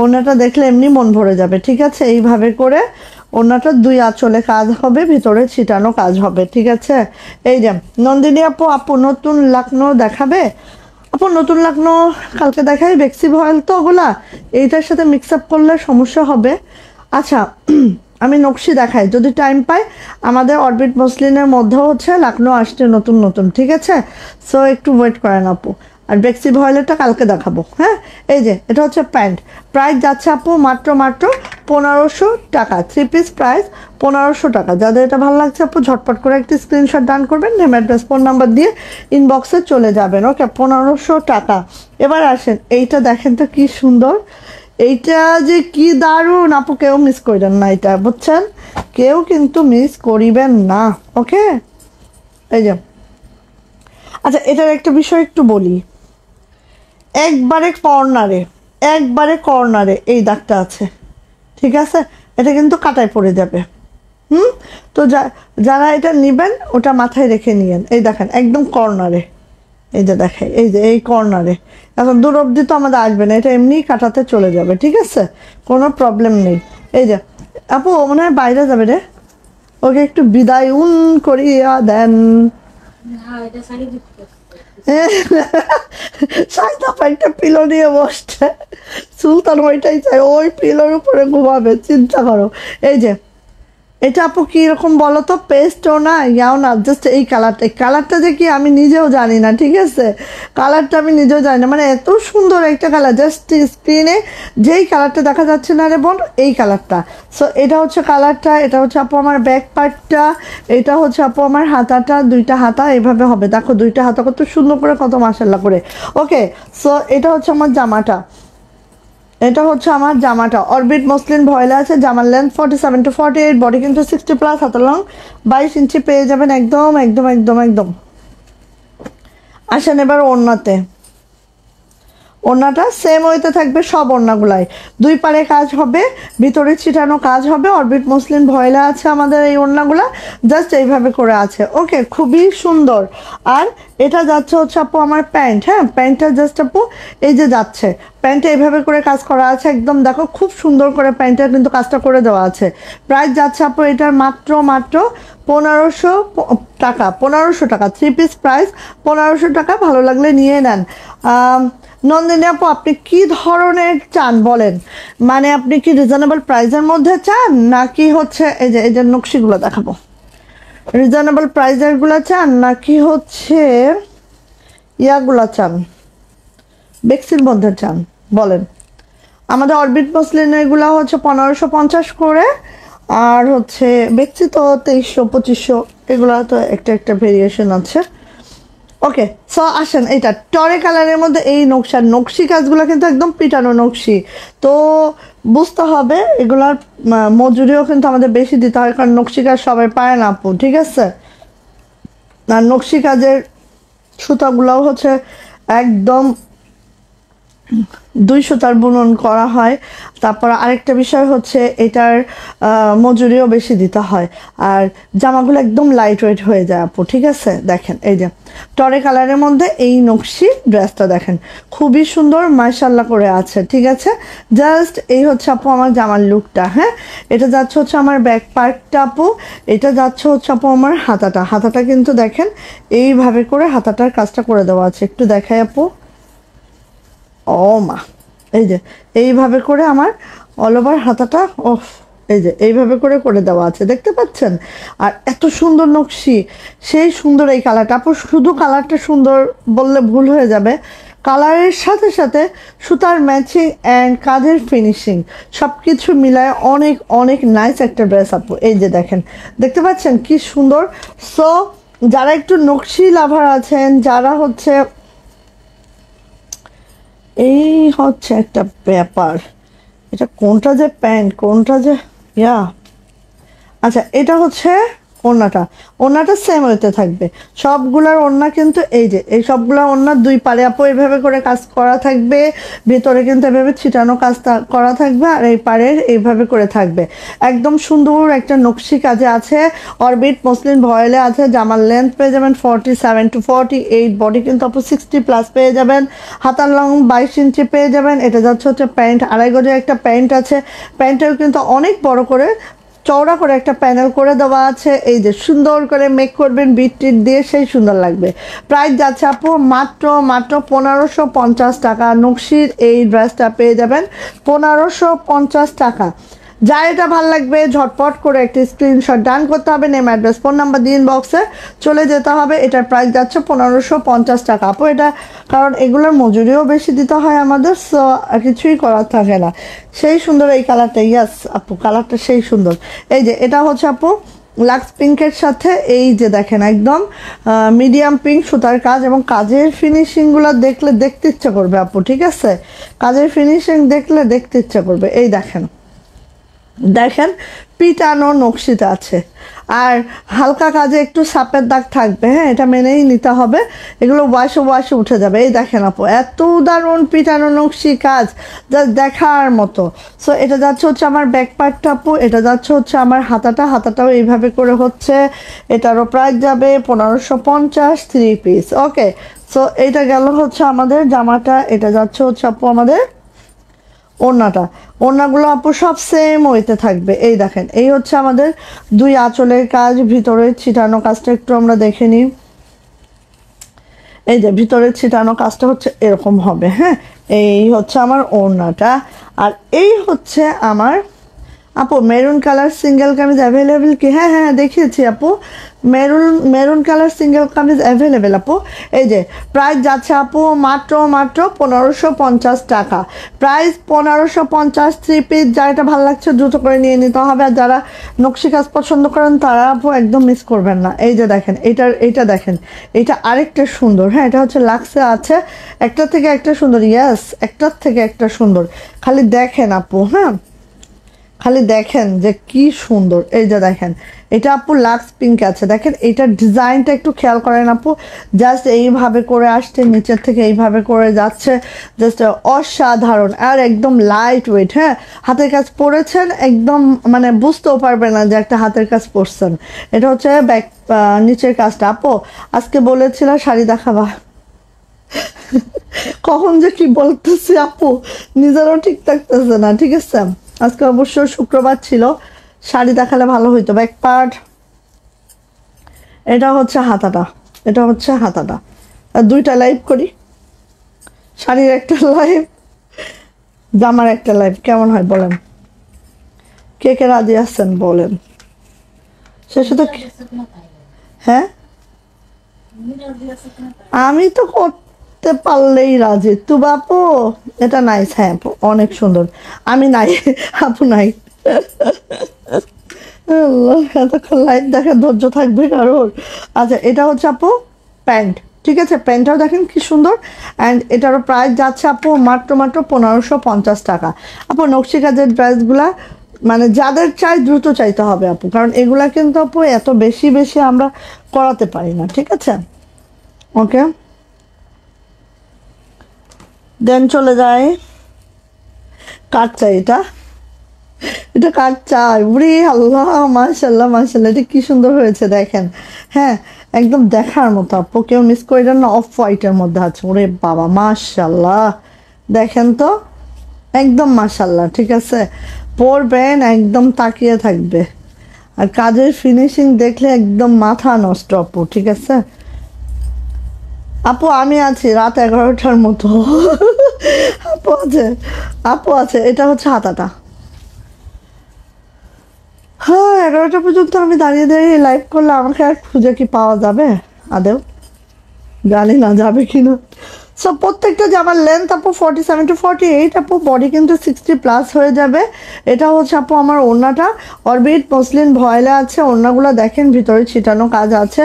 ওড়নাটা দেখলে এমনি মন ভরে যাবে। ঠিক আছে, এইভাবে করে ওড়নাটা 2 আঁচলে কাজ হবে, ভিতরে ছিটানো কাজ হবে। ঠিক আছে, এই যে নন্দিনী আপু নতুন লাকনো দেখাবে? আপু নতুন লাকনো কালকে দেখাই, বেক্সি ভয়েল তো ওগুলা এইটার সাথে মিক্স আপ করলে সমস্যা হবে। আচ্ছা আমি নকশি দেখাই যদি টাইম পাই। আমাদের অরবিট মসলিনের মধ্যেও হচ্ছে লাকনো আসছে নতুন। ঠিক আছে, সো একটু ওয়েট করেন আপু। আর বেক্সি ভয়েলেরটা কালকে দেখাবো। হ্যাঁ, এই যে এটা হচ্ছে প্যান্ট, প্রাইস যাচ্ছে আপু মাত্র 1500 টাকা। 3 পিস প্রাইস 1500 টাকা। যাদের এটা ভালো লাগছে আপু ঝটপট করে একটি স্ক্রিনশট ডান করবেন, নেম অ্যাড্রেস ফোন নাম্বার দিয়ে ইনবক্সে চলে যাবেন। ওকে, 1500 টাকা। এবার আসেন এইটা দেখেন তো কি সুন্দর, এইটা যে কি দারুণ আপু, কেউ মিস করবেন না এটা, বুঝছেন? কেউ কিন্তু মিস করিবেন না। ওকে, এই যে আচ্ছা এটার একটা বিষয় একটু বলি, একবারে কর্নারে এই দাগটা আছে। ঠিক আছে, এটা কিন্তু কাটায় পড়ে যাবে। তো যারা এটা নেবেন ওটা মাথায় রেখে নিয়েন। এই দেখেন একদম কর্নারে, এই যে দেখে, এই যে এই কর্নারে, এখন দূর অবধি তো আমাদের আসবে না, এটা এমনি কাটাতে চলে যাবে। ঠিক আছে, কোনো প্রবলেম নেই। এই যে আপু মনে হয় বাইরে যাবে রে, ওকে একটু বিদায় করিয়া দেন। একটা পিলো নিয়ে বসছে, সুলতান ওইটাই চাই, ওই পিলোর উপরে ঘুমাবে, চিন্তা করো। এই যে এটা আপু কিরকম বলো তো, পেস্টও না ইয়াও না, জাস্ট এই কালারটা যে কি আমি নিজেও জানি না। ঠিক আছে, কালারটা আমি নিজেও জানি না, মানে এত সুন্দর একটা কালার, জাস্ট স্ক্রিনে যেই কালারটা দেখা যাচ্ছে না রে বোন, এই কালারটা। সো এটা হচ্ছে কালারটা, এটা হচ্ছে আপু আমার ব্যাক পার্টটা, এটা হচ্ছে আপু আমার হাতাটা, 2টা হাতা এইভাবে হবে। দেখো 2টা হাতা কত সুন্দর করে, কত মাশাআল্লাহ করে। ওকে, সো এটা হচ্ছে আমার জামাটা, অরবিট মসলিন ভয়েলে আছে। জামার লেন্থ 47 to 48, বডি কিন্তু 60+, হাতা লং 22 ইঞ্চি পেয়ে যাবেন। একদম। আসেন এবার ওড়নাটা সেম ওইতে থাকবে সব ওড়নাগুলাই, 2 পারে কাজ হবে, ভিতরে ছিটানো কাজ হবে। অরবিট মসলিন ভয়েলে আছে আমাদের এই ওড়নাগুলা, জাস্ট এইভাবে করে আছে। ওকে, খুবই সুন্দর। আর এটা যাচ্ছে হচ্ছে আপু আমার প্যান্ট। হ্যাঁ, প্যান্টটা জাস্ট আপু এই যে যাচ্ছে, প্যান্টে এইভাবে করে কাজ করা আছে, একদম দেখো খুব সুন্দর করে প্যান্টের কিন্তু কাজটা করে দেওয়া আছে। প্রাইস যাচ্ছে আপু এটার মাত্র 1500 টাকা। 1500 টাকা, 3 পিস প্রাইস 1500 টাকা। ভালো লাগলে নিয়ে নেন। নন্দিনী আপু আপনি কি ধরনের চান বলেন, মানে আপনি কি রিজনেবল প্রাইসের মধ্যে চান নাকি হচ্ছে এই যে নকশিগুলো দেখাবো, রিজনেবল প্রাইসের গুলো চান নাকি হচ্ছে ইয়াগুলা চান, বেক্সির মধ্যে চান বলেন? আমাদের অরবিট মসলিন এগুলো হচ্ছে 1550 করে, আর হচ্ছে বেক্সি তো 2300 2500, এগুলো তো একটা ভেরিয়েশন আছে। ওকে, সো আসেন এইটা টরে কালারের মধ্যে এই নকশি কাজগুলো কিন্তু একদম পিটানো নকশি, তো বুঝতে হবে এগুলার মজুরিও কিন্তু আমাদের বেশি দিতে হয়, কারণ নকশি কাজ সবাই পায় না আপু। ঠিক আছে, আর নকশি কাজের সুতাগুলোও হচ্ছে একদম 200 তার বুনন করা হয়। তারপর আরেকটা বিষয় হচ্ছে এটার মজুরিও বেশি দিতে হয়, আর জামাগুলো একদম লাইট ওয়েট হয়ে যায় আপু। ঠিক আছে, দেখেন এই যে টরে কালারের মধ্যে এই নকশি ড্রেসটা দেখেন খুবই সুন্দর মাশাআল্লাহ করে আছে। ঠিক আছে, জাস্ট এই হচ্ছে আপু আমার জামার লুকটা। হ্যাঁ, এটা যাচ্ছে হচ্ছে আমার ব্যাক পার্টটা আপু, এটা যাচ্ছে হচ্ছে আপু আমার হাতাটা কিন্তু দেখেন এইভাবে করে হাতাটার কাজটা করে দেওয়া আছে। একটু দেখাই আপু, ও মা, এই যে এইভাবে করে আমার অল ওভার হাতাটা, ওফ, এই যে এইভাবে করে দেওয়া আছে, দেখতে পাচ্ছেন? আর এত সুন্দর নকশি, সেই সুন্দর এই কালারটা আপু, শুধু কালারটা সুন্দর বললে ভুল হয়ে যাবে, কালারের সাথে সাথে সুতার ম্যাচিং অ্যান্ড কাজের ফিনিশিং সব কিছু মিলায় অনেক নাইস একটা ড্রেস আপু। এই যে দেখেন, দেখতে পাচ্ছেন কি সুন্দর। সো যারা একটু নকশি লাভার আছেন, যারা হচ্ছে এই হচ্ছে একটা ব্যাপার, এটা কোনটা যে প্যান্ট কোনটা যে ইয়া। আচ্ছা এটা হচ্ছে ওড়নাটা, ওড়নাটা সেম হইতে থাকবে সবগুলার ওড়না, কিন্তু এই যে এই সবগুলা ওড়নার দুই পারে আপু এইভাবে করে কাজ করা থাকবে, ভিতরে কিন্তু এভাবে ছিটানো কাজ করা থাকবে, আর এই পারে এইভাবে করে থাকবে। একদম সুন্দর একটা নকশি কাজে আছে, অরবিট মসলিন ভয়েলে আছে। জামার লেন্থ পেয়ে যাবেন 47 to 48, বডি কিন্তু আপু 60+ পেয়ে যাবেন। হাতার লং 22 ইঞ্চি পেয়ে যাবেন। এটা যাচ্ছে হচ্ছে প্যান্ট, আড়াই গজের একটা প্যান্ট আছে, প্যান্টটাও কিন্তু অনেক বড় করে চওড়া করে একটা প্যানেল করে দেওয়া আছে। এই যে সুন্দর করে মেক করবেন বিট টিট দিয়ে, সেই সুন্দর লাগবে। প্রাইস যাচ্ছে আপু মাত্র 1550 টাকা। নকশির এই ড্রেসটা পেয়ে যাবেন 1550 টাকা। যার এটা ভালো লাগবে ঝটপট করে একটি স্ক্রিনশট ডান করতে হবে, নেম অ্যাড্রেস ফোন নাম্বার দিয়ে ইনবক্সে চলে যেতে হবে। এটার প্রাইস যাচ্ছে 1550 টাকা আপু। এটা কারণ এগুলোর মজুরিও বেশি দিতে হয় আমাদের, সো কিছুই করার থাকে না। সেই সুন্দর এই কালারটা, ইয়াস আপু কালারটা সেই সুন্দর। এই যে এটা হচ্ছে আপু লাক্স পিঙ্কের সাথে এই যে দেখেন একদম মিডিয়াম পিঙ্ক সুতার কাজ, এবং কাজের ফিনিশিংগুলো দেখলে দেখতে ইচ্ছা করবে আপু, ঠিক আছে? কাজের ফিনিশিং দেখলে দেখতে ইচ্ছা করবে। এই দেখেন দেখেন পিটানো নকশিতে আছে, আর হালকা কাজে একটু সাপের দাগ থাকবে, হ্যাঁ এটা মেনেই নিতে হবে। এগুলো ওয়াশে উঠে যাবে। এই দেখেন আপু এত দারুণ পিটানো নকশি কাজ, যা দেখার মতো। সো এটা যাচ্ছে হচ্ছে আমার ব্যাক পার্টটা আপু, এটা যাচ্ছে হচ্ছে আমার হাতাটাও এইভাবে করে হচ্ছে। এটারও প্রাইস যাবে 1550, 3 পিস। ওকে, সো এইটা গেল হচ্ছে আমাদের জামাটা। এটা যাচ্ছে হচ্ছে আপু আমাদের ওড়নাটা। ওড়নাগুলো আপু সব সেম হইতে থাকবে। এই দেখেন এই হচ্ছে আমাদের দুই আঁচলের কাজ, ভিতরে ছিটানো কাজটা একটু আমরা দেখে নিই। এই যে ভিতরে ছিটানো কাজটা হচ্ছে এরকম হবে, হ্যাঁ। এই হচ্ছে আমার ওড়নাটা, আর এই হচ্ছে আমার আপু maroon colour single kameez available কি? হ্যাঁ হ্যাঁ দেখিয়েছি আপু, maroon colour single kameez available আপু। এই যে প্রাইস যাচ্ছে আপু মাত্র 1550 টাকা। Price 1550, 3 piece. যার এটা ভালো লাগছে দ্রুত করে নিয়ে নিতে হবে, আর যারা নকশি কাজ পছন্দ করেন তারা আপু একদম মিস করবেন না। এই যে দেখেন এইটা দেখেন, এইটা আরেকটা সুন্দর, হ্যাঁ এটা হচ্ছে লাক্সে আছে, একটার থেকে একটা সুন্দর, ইয়াস একটার থেকে একটা সুন্দর। খালি দেখেন আপু, হ্যাঁ খালি দেখেন যে কি সুন্দর। এই যে দেখেন এটা আপু লাক্স পিঙ্ক আছে, দেখেন এটার ডিজাইনটা একটু খেয়াল করেন আপু, জাস্ট এইভাবে করে আসছে নিচের থেকে এইভাবে করে যাচ্ছে, জাস্ট অসাধারণ। আর একদম লাইট ওয়েট, হ্যাঁ হাতের কাজ পরেছেন একদম, মানে বুঝতেও পারবে না যে একটা হাতের কাজ পরছেন। এটা হচ্ছে ব্যাক নিচের কাজটা। আপু আজকে বলেছিলাম শাড়ি দেখাবা, কখন যে কি বলতেছি আপু নিজেরও ঠিক থাকতেছে না, ঠিক আছে? আজকে অবশ্য শুক্রবার ছিল, শাড়ি দেখালে ভালো হইতো। ব্যাক পার্ট, এটা হচ্ছে হাতাটা, এটা হচ্ছে হাতাটা। আর দুইটা লাইভ করি, শাড়ির একটা লাইভ, জামার একটা লাইভ, কেমন হয় বলেন? কে কে রাজি আছেন বলেন? শেষে তো হ্যাঁ আমি তো করতে পারলেই রাজি। তু বাপু এটা নাইস, হ্যাঁ আপু অনেক সুন্দর। আমি নাই আপু নাই। আল্লাহ, এতক্ষণ লাইট দেখা ধৈর্য থাকবে কারোর? আচ্ছা এটা হচ্ছে আপু প্যান্ট, ঠিক আছে? প্যান্টটাও দেখেন কি সুন্দর, অ্যান্ড এটারও প্রাইস যাচ্ছে আপু মাত্র 1550 টাকা। আপু নকশি কাজের ড্রেসগুলা মানে যাদের চাই দ্রুত চাইতে হবে আপু, কারণ এগুলা কিন্তু আপু এত বেশি বেশি আমরা করাতে পারি না, ঠিক আছে? ওকে, দেন চলে যায় কার চাই এটা, এটা কার চাই? উরে আল্লাহ, মাশাল্লাহ মাশাল্লাহ, এটা কি সুন্দর হয়েছে দেখেন, হ্যাঁ একদম দেখার মতো আপু, কেউ মিস করে না। অফ হোয়াইটের মধ্যে আছে, ওরে বাবা মাশাল্লাহ, দেখেন তো একদম মাশাল্লাহ, ঠিক আছে? পরবেন একদম তাকিয়ে থাকবে, আর কাজের ফিনিশিং দেখলে একদম মাথা নষ্ট আপু, ঠিক আছে? আপু আমি আছি রাত 11টার মতো। আপু আছে, আপু আছে। এটা হচ্ছে হাতাটা, হ্যাঁ 11টা পর্যন্ত আমি দাঁড়িয়ে দাঁড়িয়ে লাইভ করলে আমাকে আর খুঁজে কি পাওয়া যাবে আদেও? জানি না যাবে কিনা। সো প্রত্যেকটা জামার লেন্থ আপু 47 to 48, আপু বডি কিন্তু 60+ হয়ে যাবে। এটা হচ্ছে আপু আমার ওড়নাটা, অরবিট মসলিন ভয়েলে আছে। ওড়নাগুলো দেখেন ভিতরে ছিটানো কাজ আছে,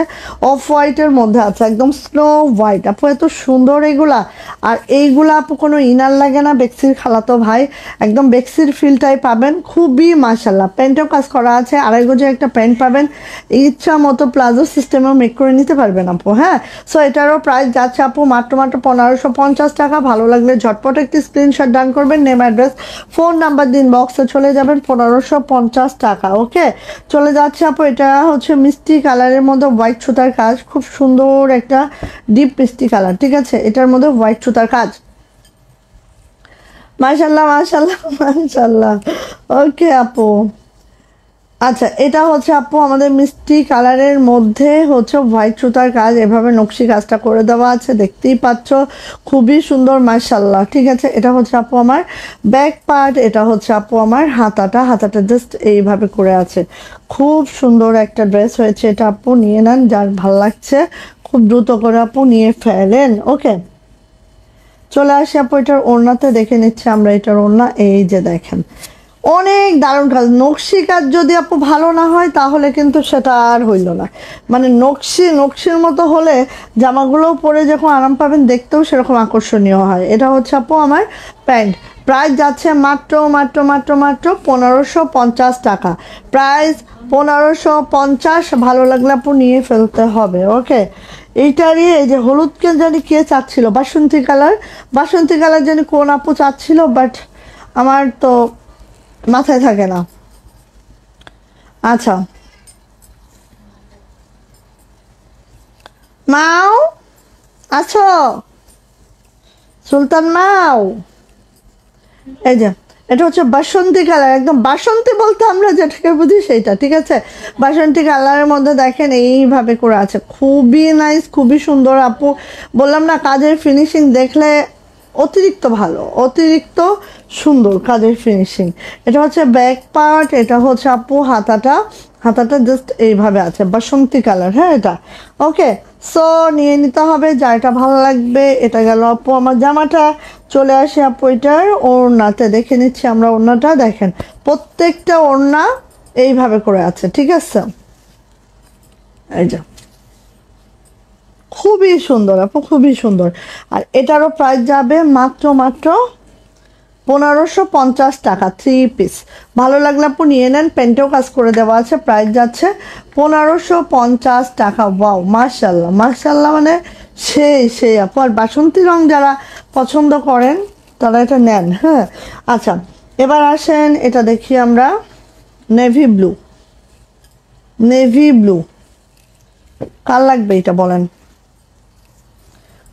অফ হোয়াইটের মধ্যে আছে, একদম স্নো হোয়াইট আপু, এত সুন্দর এগুলা। আর এইগুলা আপু কোনো ইনার লাগে না, বেক্সির খালাতো ভাই, একদম বেক্সির ফিলটাই পাবেন, খুবই মাশাল্লাহ। প্যান্টেও কাজ করা আছে, আড়াই গজে একটা প্যান্ট পাবেন, ইচ্ছা মতো প্লাজো সিস্টেমেও মেক করে নিতে পারবেন আপু। হ্যাঁ, সো এটারও প্রাইস যাচ্ছে আপু মাত্র 1550 টাকা। ভালো লাগলে ঝটপট একটি স্ক্রিনশট ডান করবেন, নেম অ্যাড্রেস ফোন নাম্বার দিন বক্সে চলে যাবেন, 1550 টাকা। ওকে, চলে যাচ্ছে আপু, এটা হচ্ছে মিষ্টি কালারের মধ্যে হোয়াইট সুতার কাজ, খুব সুন্দর একটা ডিপ মিষ্টি কালার, ঠিক আছে, এটার মধ্যে হোয়াইট সুতার কাজ। মাশাল্লাহ মাশাল্লাহ মাশাল্লাহ। ওকে আপু, আচ্ছা এটা হচ্ছে আপু আমাদের মিষ্টি কালারের মধ্যে হচ্ছে হোয়াইট সুতার কাজ, এভাবে নকশি কাজটা করে দেওয়া আছে, দেখতেই পাচ্ছ, খুবই সুন্দর মাশাল্লাহ। ঠিক আছে, এটা হচ্ছে আপু আমার ব্যাক পার্ট, এটা হচ্ছে আপু আমার হাতাটা, হাতাটা জাস্ট এইভাবে করে আছে, খুব সুন্দর একটা ড্রেস হয়েছে এটা আপু, নিয়ে নেন যার ভাল লাগছে, খুব দ্রুত করে আপু নিয়ে ফেলেন। ওকে, চলে আসি আপু এটার ওড়নাতে, দেখে নিচ্ছি আমরা এটার ওড়না। এই যে দেখেন, অনেক দারুণ কাজ, নকশি কাজ যদি আপু ভালো না হয় তাহলে কিন্তু সেটা আর হইল না, মানে নকশির মতো হলে জামাগুলো পরে যখন আরাম পাবেন, দেখতেও সেরকম আকর্ষণীয় হয়। এটা হচ্ছে আপু আমার প্যান্ট, প্রাইস যাচ্ছে মাত্র মাত্র মাত্র মাত্র 1550 টাকা, প্রাইস 1550। ভালো লাগলে আপু নিয়ে ফেলতে হবে। ওকে, এইটারই এই যে হলুদকে জানি কে চাচ্ছিল, বাসন্তী কালার জানি কোন আপু চাচ্ছিল, বাট আমার তো মাথায় থাকে না। আচ্ছা, মাও আছো, সুলতান মাও, এই যে এটা হচ্ছে বাসন্তী কালার, একদম বাসন্তী বলতে আমরা যেটাকে বুঝি সেইটা, ঠিক আছে, বাসন্তী কালারের মধ্যে দেখেন এইভাবে করে আছে, খুবই নাইস, খুবই সুন্দর আপু, বললাম না কাজের ফিনিশিং দেখলে অতিরিক্ত ভালো, অতিরিক্ত সুন্দর কাজের ফিনিশিং। এটা হচ্ছে ব্যাক পার্ট, এটা হচ্ছে আপু হাতাটা জাস্ট এইভাবে আছে, বাসন্তী কালার। হ্যাঁ এটা ওকে, সো নিয়ে নিতে হবে যা এটা ভালো লাগবে। এটা গেল আপু আমার জামাটা। চলে আসে আপু এটার ওড়নাতে, দেখে নিচ্ছি আমরা ওড়নাটা, দেখেন প্রত্যেকটা ওড়না এইভাবে করে আছে, ঠিক আছে, এই যে খুবই সুন্দর আপু, খুবই সুন্দর। আর এটারও প্রাইস যাবে মাত্র 1550 টাকা, 3 পিস। ভালো লাগলে আপু নিয়ে নেন, প্যান্টেও কাজ করে দেওয়া আছে, প্রাইস যাচ্ছে 1550 টাকা। ওয়াও মাশাল্লাহ মাশাল্লাহ, মানে সেই আপু। আর বাসন্তী রং যারা পছন্দ করেন তারা এটা নেন। হ্যাঁ, আচ্ছা এবার আসেন, এটা দেখি আমরা নেভি ব্লু, কার লাগবে এটা বলেন,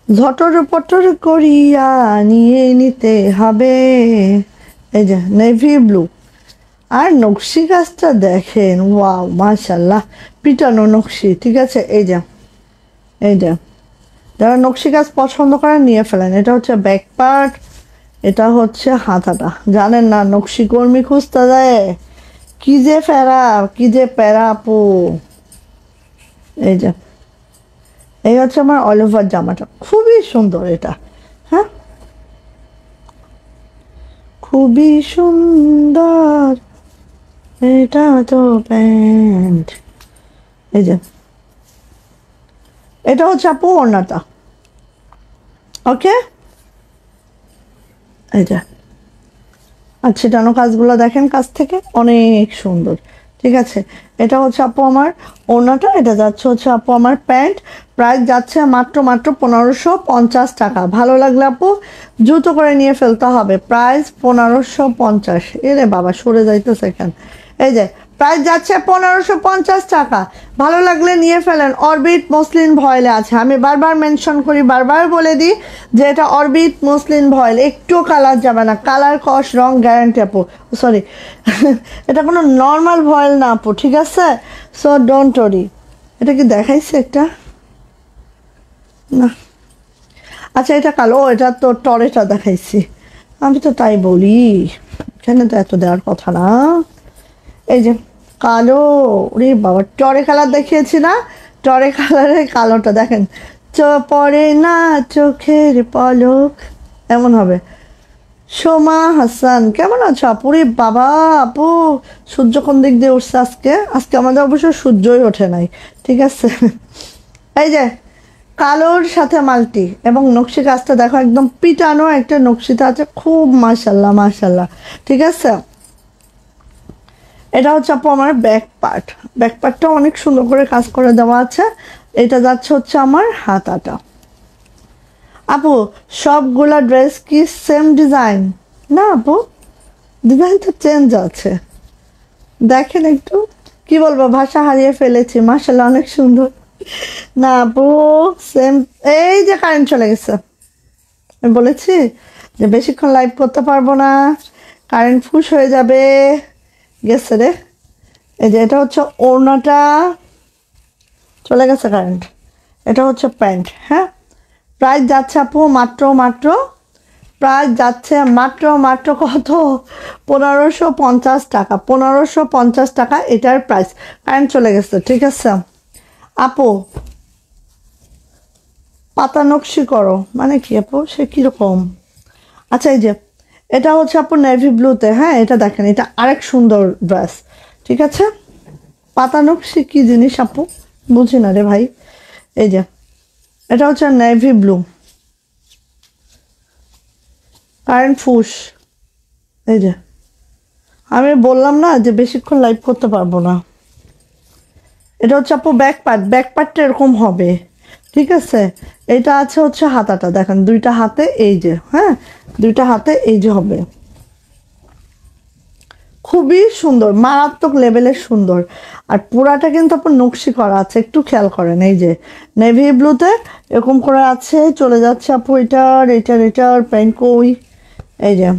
ঝটর পটর করিয়া নিয়ে নিতে হবে। এই যে নেভি ব্লু, আর নকশি কাজটা দেখেন, ওয়াও মাশাল্লাহ, পিটানো নকশি, ঠিক আছে, এই যে যারা নকশি কাজ পছন্দ করেন নিয়ে ফেলেন। এটা হচ্ছে ব্যাক পার্ট, এটা হচ্ছে হাতাটা, জানেন না নকশি কর্মী খুঁজতে যায় কি যে প্যারা আপু। এই যে এই হচ্ছে আমার অল ওভার জামাটা, খুবই সুন্দর এটা। হ্যাঁ, খুবই সুন্দর, এটা তো প্যান্ট। এই যে এটা হচ্ছে আপু ওড়নাটা। ওকে, এই যে আর ছিটানো কাজগুলো দেখেন কাছ থেকে, অনেক সুন্দর, ঠিক আছে। এটা হচ্ছে আপু আমার ওড়নাটা, এটা যাচ্ছে হচ্ছে আপু আমার প্যান্ট, প্রাইস যাচ্ছে মাত্র 1550 টাকা। ভালো লাগলে আপু দ্রুত করে নিয়ে ফেলতে হবে, প্রাইস 1550। এরে বাবা সরে যাইতেছে কেন, এই যে প্রাইস যাচ্ছে 1550 টাকা। ভালো লাগলে নিয়ে ফেলেন। অরবিট মসলিন ভয়েলে আছে, আমি বারবার মেনশন করি, বারবার বলে দিই যে এটা অরবিট মসলিন ভয়েল, একটু কালার যাবে না, কালার কস রং গ্যারান্টি আপু, সরি এটা কোনো নর্মাল ভয়েল না আপু, ঠিক আছে, সো ডোন্ট ওরি। এটা কি দেখাইছে একটা না, আচ্ছা এটা কালো, এটা তো টরেটা দেখাইছি, আমি তো তাই বলি, এখানে তো এত দেওয়ার কথা না। এই যে কালো, রে বাবা টরে কালার দেখিয়েছি না, টরে কালারের কালোটা দেখেন, পড়ে না চোখের পলক, এমন হবে। সোমা হাসান কেমন আছো আপু? রে বাবা আপু, সূর্য কোন দিক দিয়ে উঠছে আজকে? আজকে আমাদের অবশ্য সূর্যই ওঠে নাই, ঠিক আছে। এই যে কালোর সাথে মাল্টি এবং নকশি কাজটা দেখো, একদম পিটানো একটা নকশিটা আছে, খুব মাশাল্লাহ মাশাল্লাহ, ঠিক আছে। এটা হচ্ছে আপু আমার ব্যাক পার্টটা অনেক সুন্দর করে কাজ করে দেওয়া আছে। এটা যাচ্ছে হচ্ছে আমার হাতাটা। আপু সবগুলা ড্রেস কি সেম ডিজাইন? না আপু, ডিজাইন তো চেঞ্জ আছে, দেখেন একটু। কি বলবো, ভাষা হারিয়ে ফেলেছি, মাশাআল্লাহ অনেক সুন্দর। না আপু সেম। এই যে কারেন্ট চলে গেছে, আমি বলেছি যে বেশিক্ষণ লাইভ করতে পারবো না, কারেন্ট ফুস হয়ে যাবে। গেছে রে। এই যে এটা হচ্ছে ওড়নাটা, চলে গেছে কারেন্ট। এটা হচ্ছে প্যান্ট। হ্যাঁ, প্রাইস যাচ্ছে আপু মাত্র প্রাইস যাচ্ছে মাত্র কত? 1550 টাকা, 1550 টাকা এটার প্রাইস। কারেন্ট চলে গেছে, ঠিক আছে আপু। পাতা নকশি করো মানে কি আপু, সে কিরকম? আচ্ছা এই যে এটা হচ্ছে আপু নেভি ব্লুতে। হ্যাঁ, এটা দেখেন, এটা আরেক সুন্দর ড্রেস, ঠিক আছে। পাতা নকশি কি জিনিস আপু, বুঝি না রে ভাই। এই যে এটা হচ্ছে নেভি ব্লু, কারেন্ট ফুস। এই যে আমি বললাম না যে বেশিক্ষণ লাইভ করতে পারবো না। এটা হচ্ছে আপু ব্যাক পার্টটা এরকম হবে, ঠিক আছে। এটা আছে হচ্ছে হাতাটা, দেখেন দুইটা হাতে এই যে, হ্যাঁ দুইটা হাতে এই যে হবে, খুবই সুন্দর, মারাত্মক লেভেলের সুন্দর। আর পুরাটা কিন্তু আপনার নকশি করা আছে, একটু খেয়াল করেন। এই যে নেভি ব্লুতে এরকম করে আছে, চলে যাচ্ছে আপু এটার প্যান্ট কই, এই যে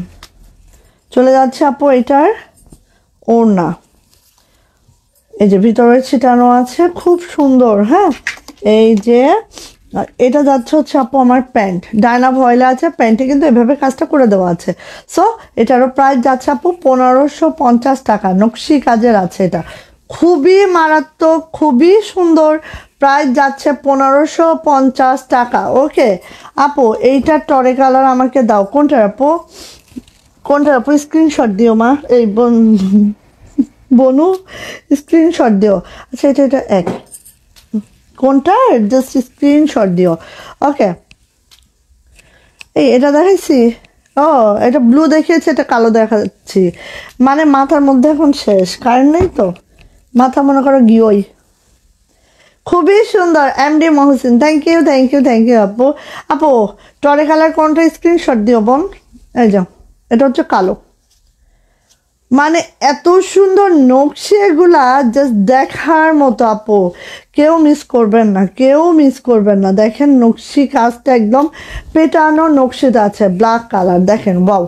চলে যাচ্ছে আপু এটার ওড়না, এই যে ভিতরে ছিটানো আছে, খুব সুন্দর। হ্যাঁ, এই যে এটা যাচ্ছে হচ্ছে আপু আমার প্যান্ট, ডায়না ভয়েলে আছে, প্যান্টে কিন্তু এভাবে কাজটা করে দেওয়া আছে। সো এটারও প্রাইস যাচ্ছে আপু 1550 টাকা, নকশি কাজের আছে। এটা খুবই মারাত্মক, খুবই সুন্দর, প্রাইস যাচ্ছে 1550 টাকা। ওকে আপু, এইটার টরে কালার আমাকে দাও। কোনটার আপু, স্ক্রিনশট দিও মা, এই বনু স্ক্রিনশট দিও। আচ্ছা এটা এক, কোনটা জাস্ট স্ক্রিনশট দিও। ওকে, এই এটা দেখাইছি, ও এটা ব্লু দেখিয়েছি, এটা কালো দেখাচ্ছি, মানে মাথার মধ্যে এখন শেষ, কারেন্ট নেই তো, মাথা মনে করো গিয়েই। খুবই সুন্দর এমডি মহসিন, থ্যাংক ইউ আপু টরে কালার কোনটা স্ক্রিনশট দিও বোন। এই যাও, এটা হচ্ছে কালো, মানে এত সুন্দর নকশি, এগুলা জাস্ট দেখার মতো আপু, কেউ মিস করবেন না। দেখেন নকশি কাজটা একদম পেটানো নকশিটা আছে, ব্ল্যাক কালার, দেখেন ওয়াও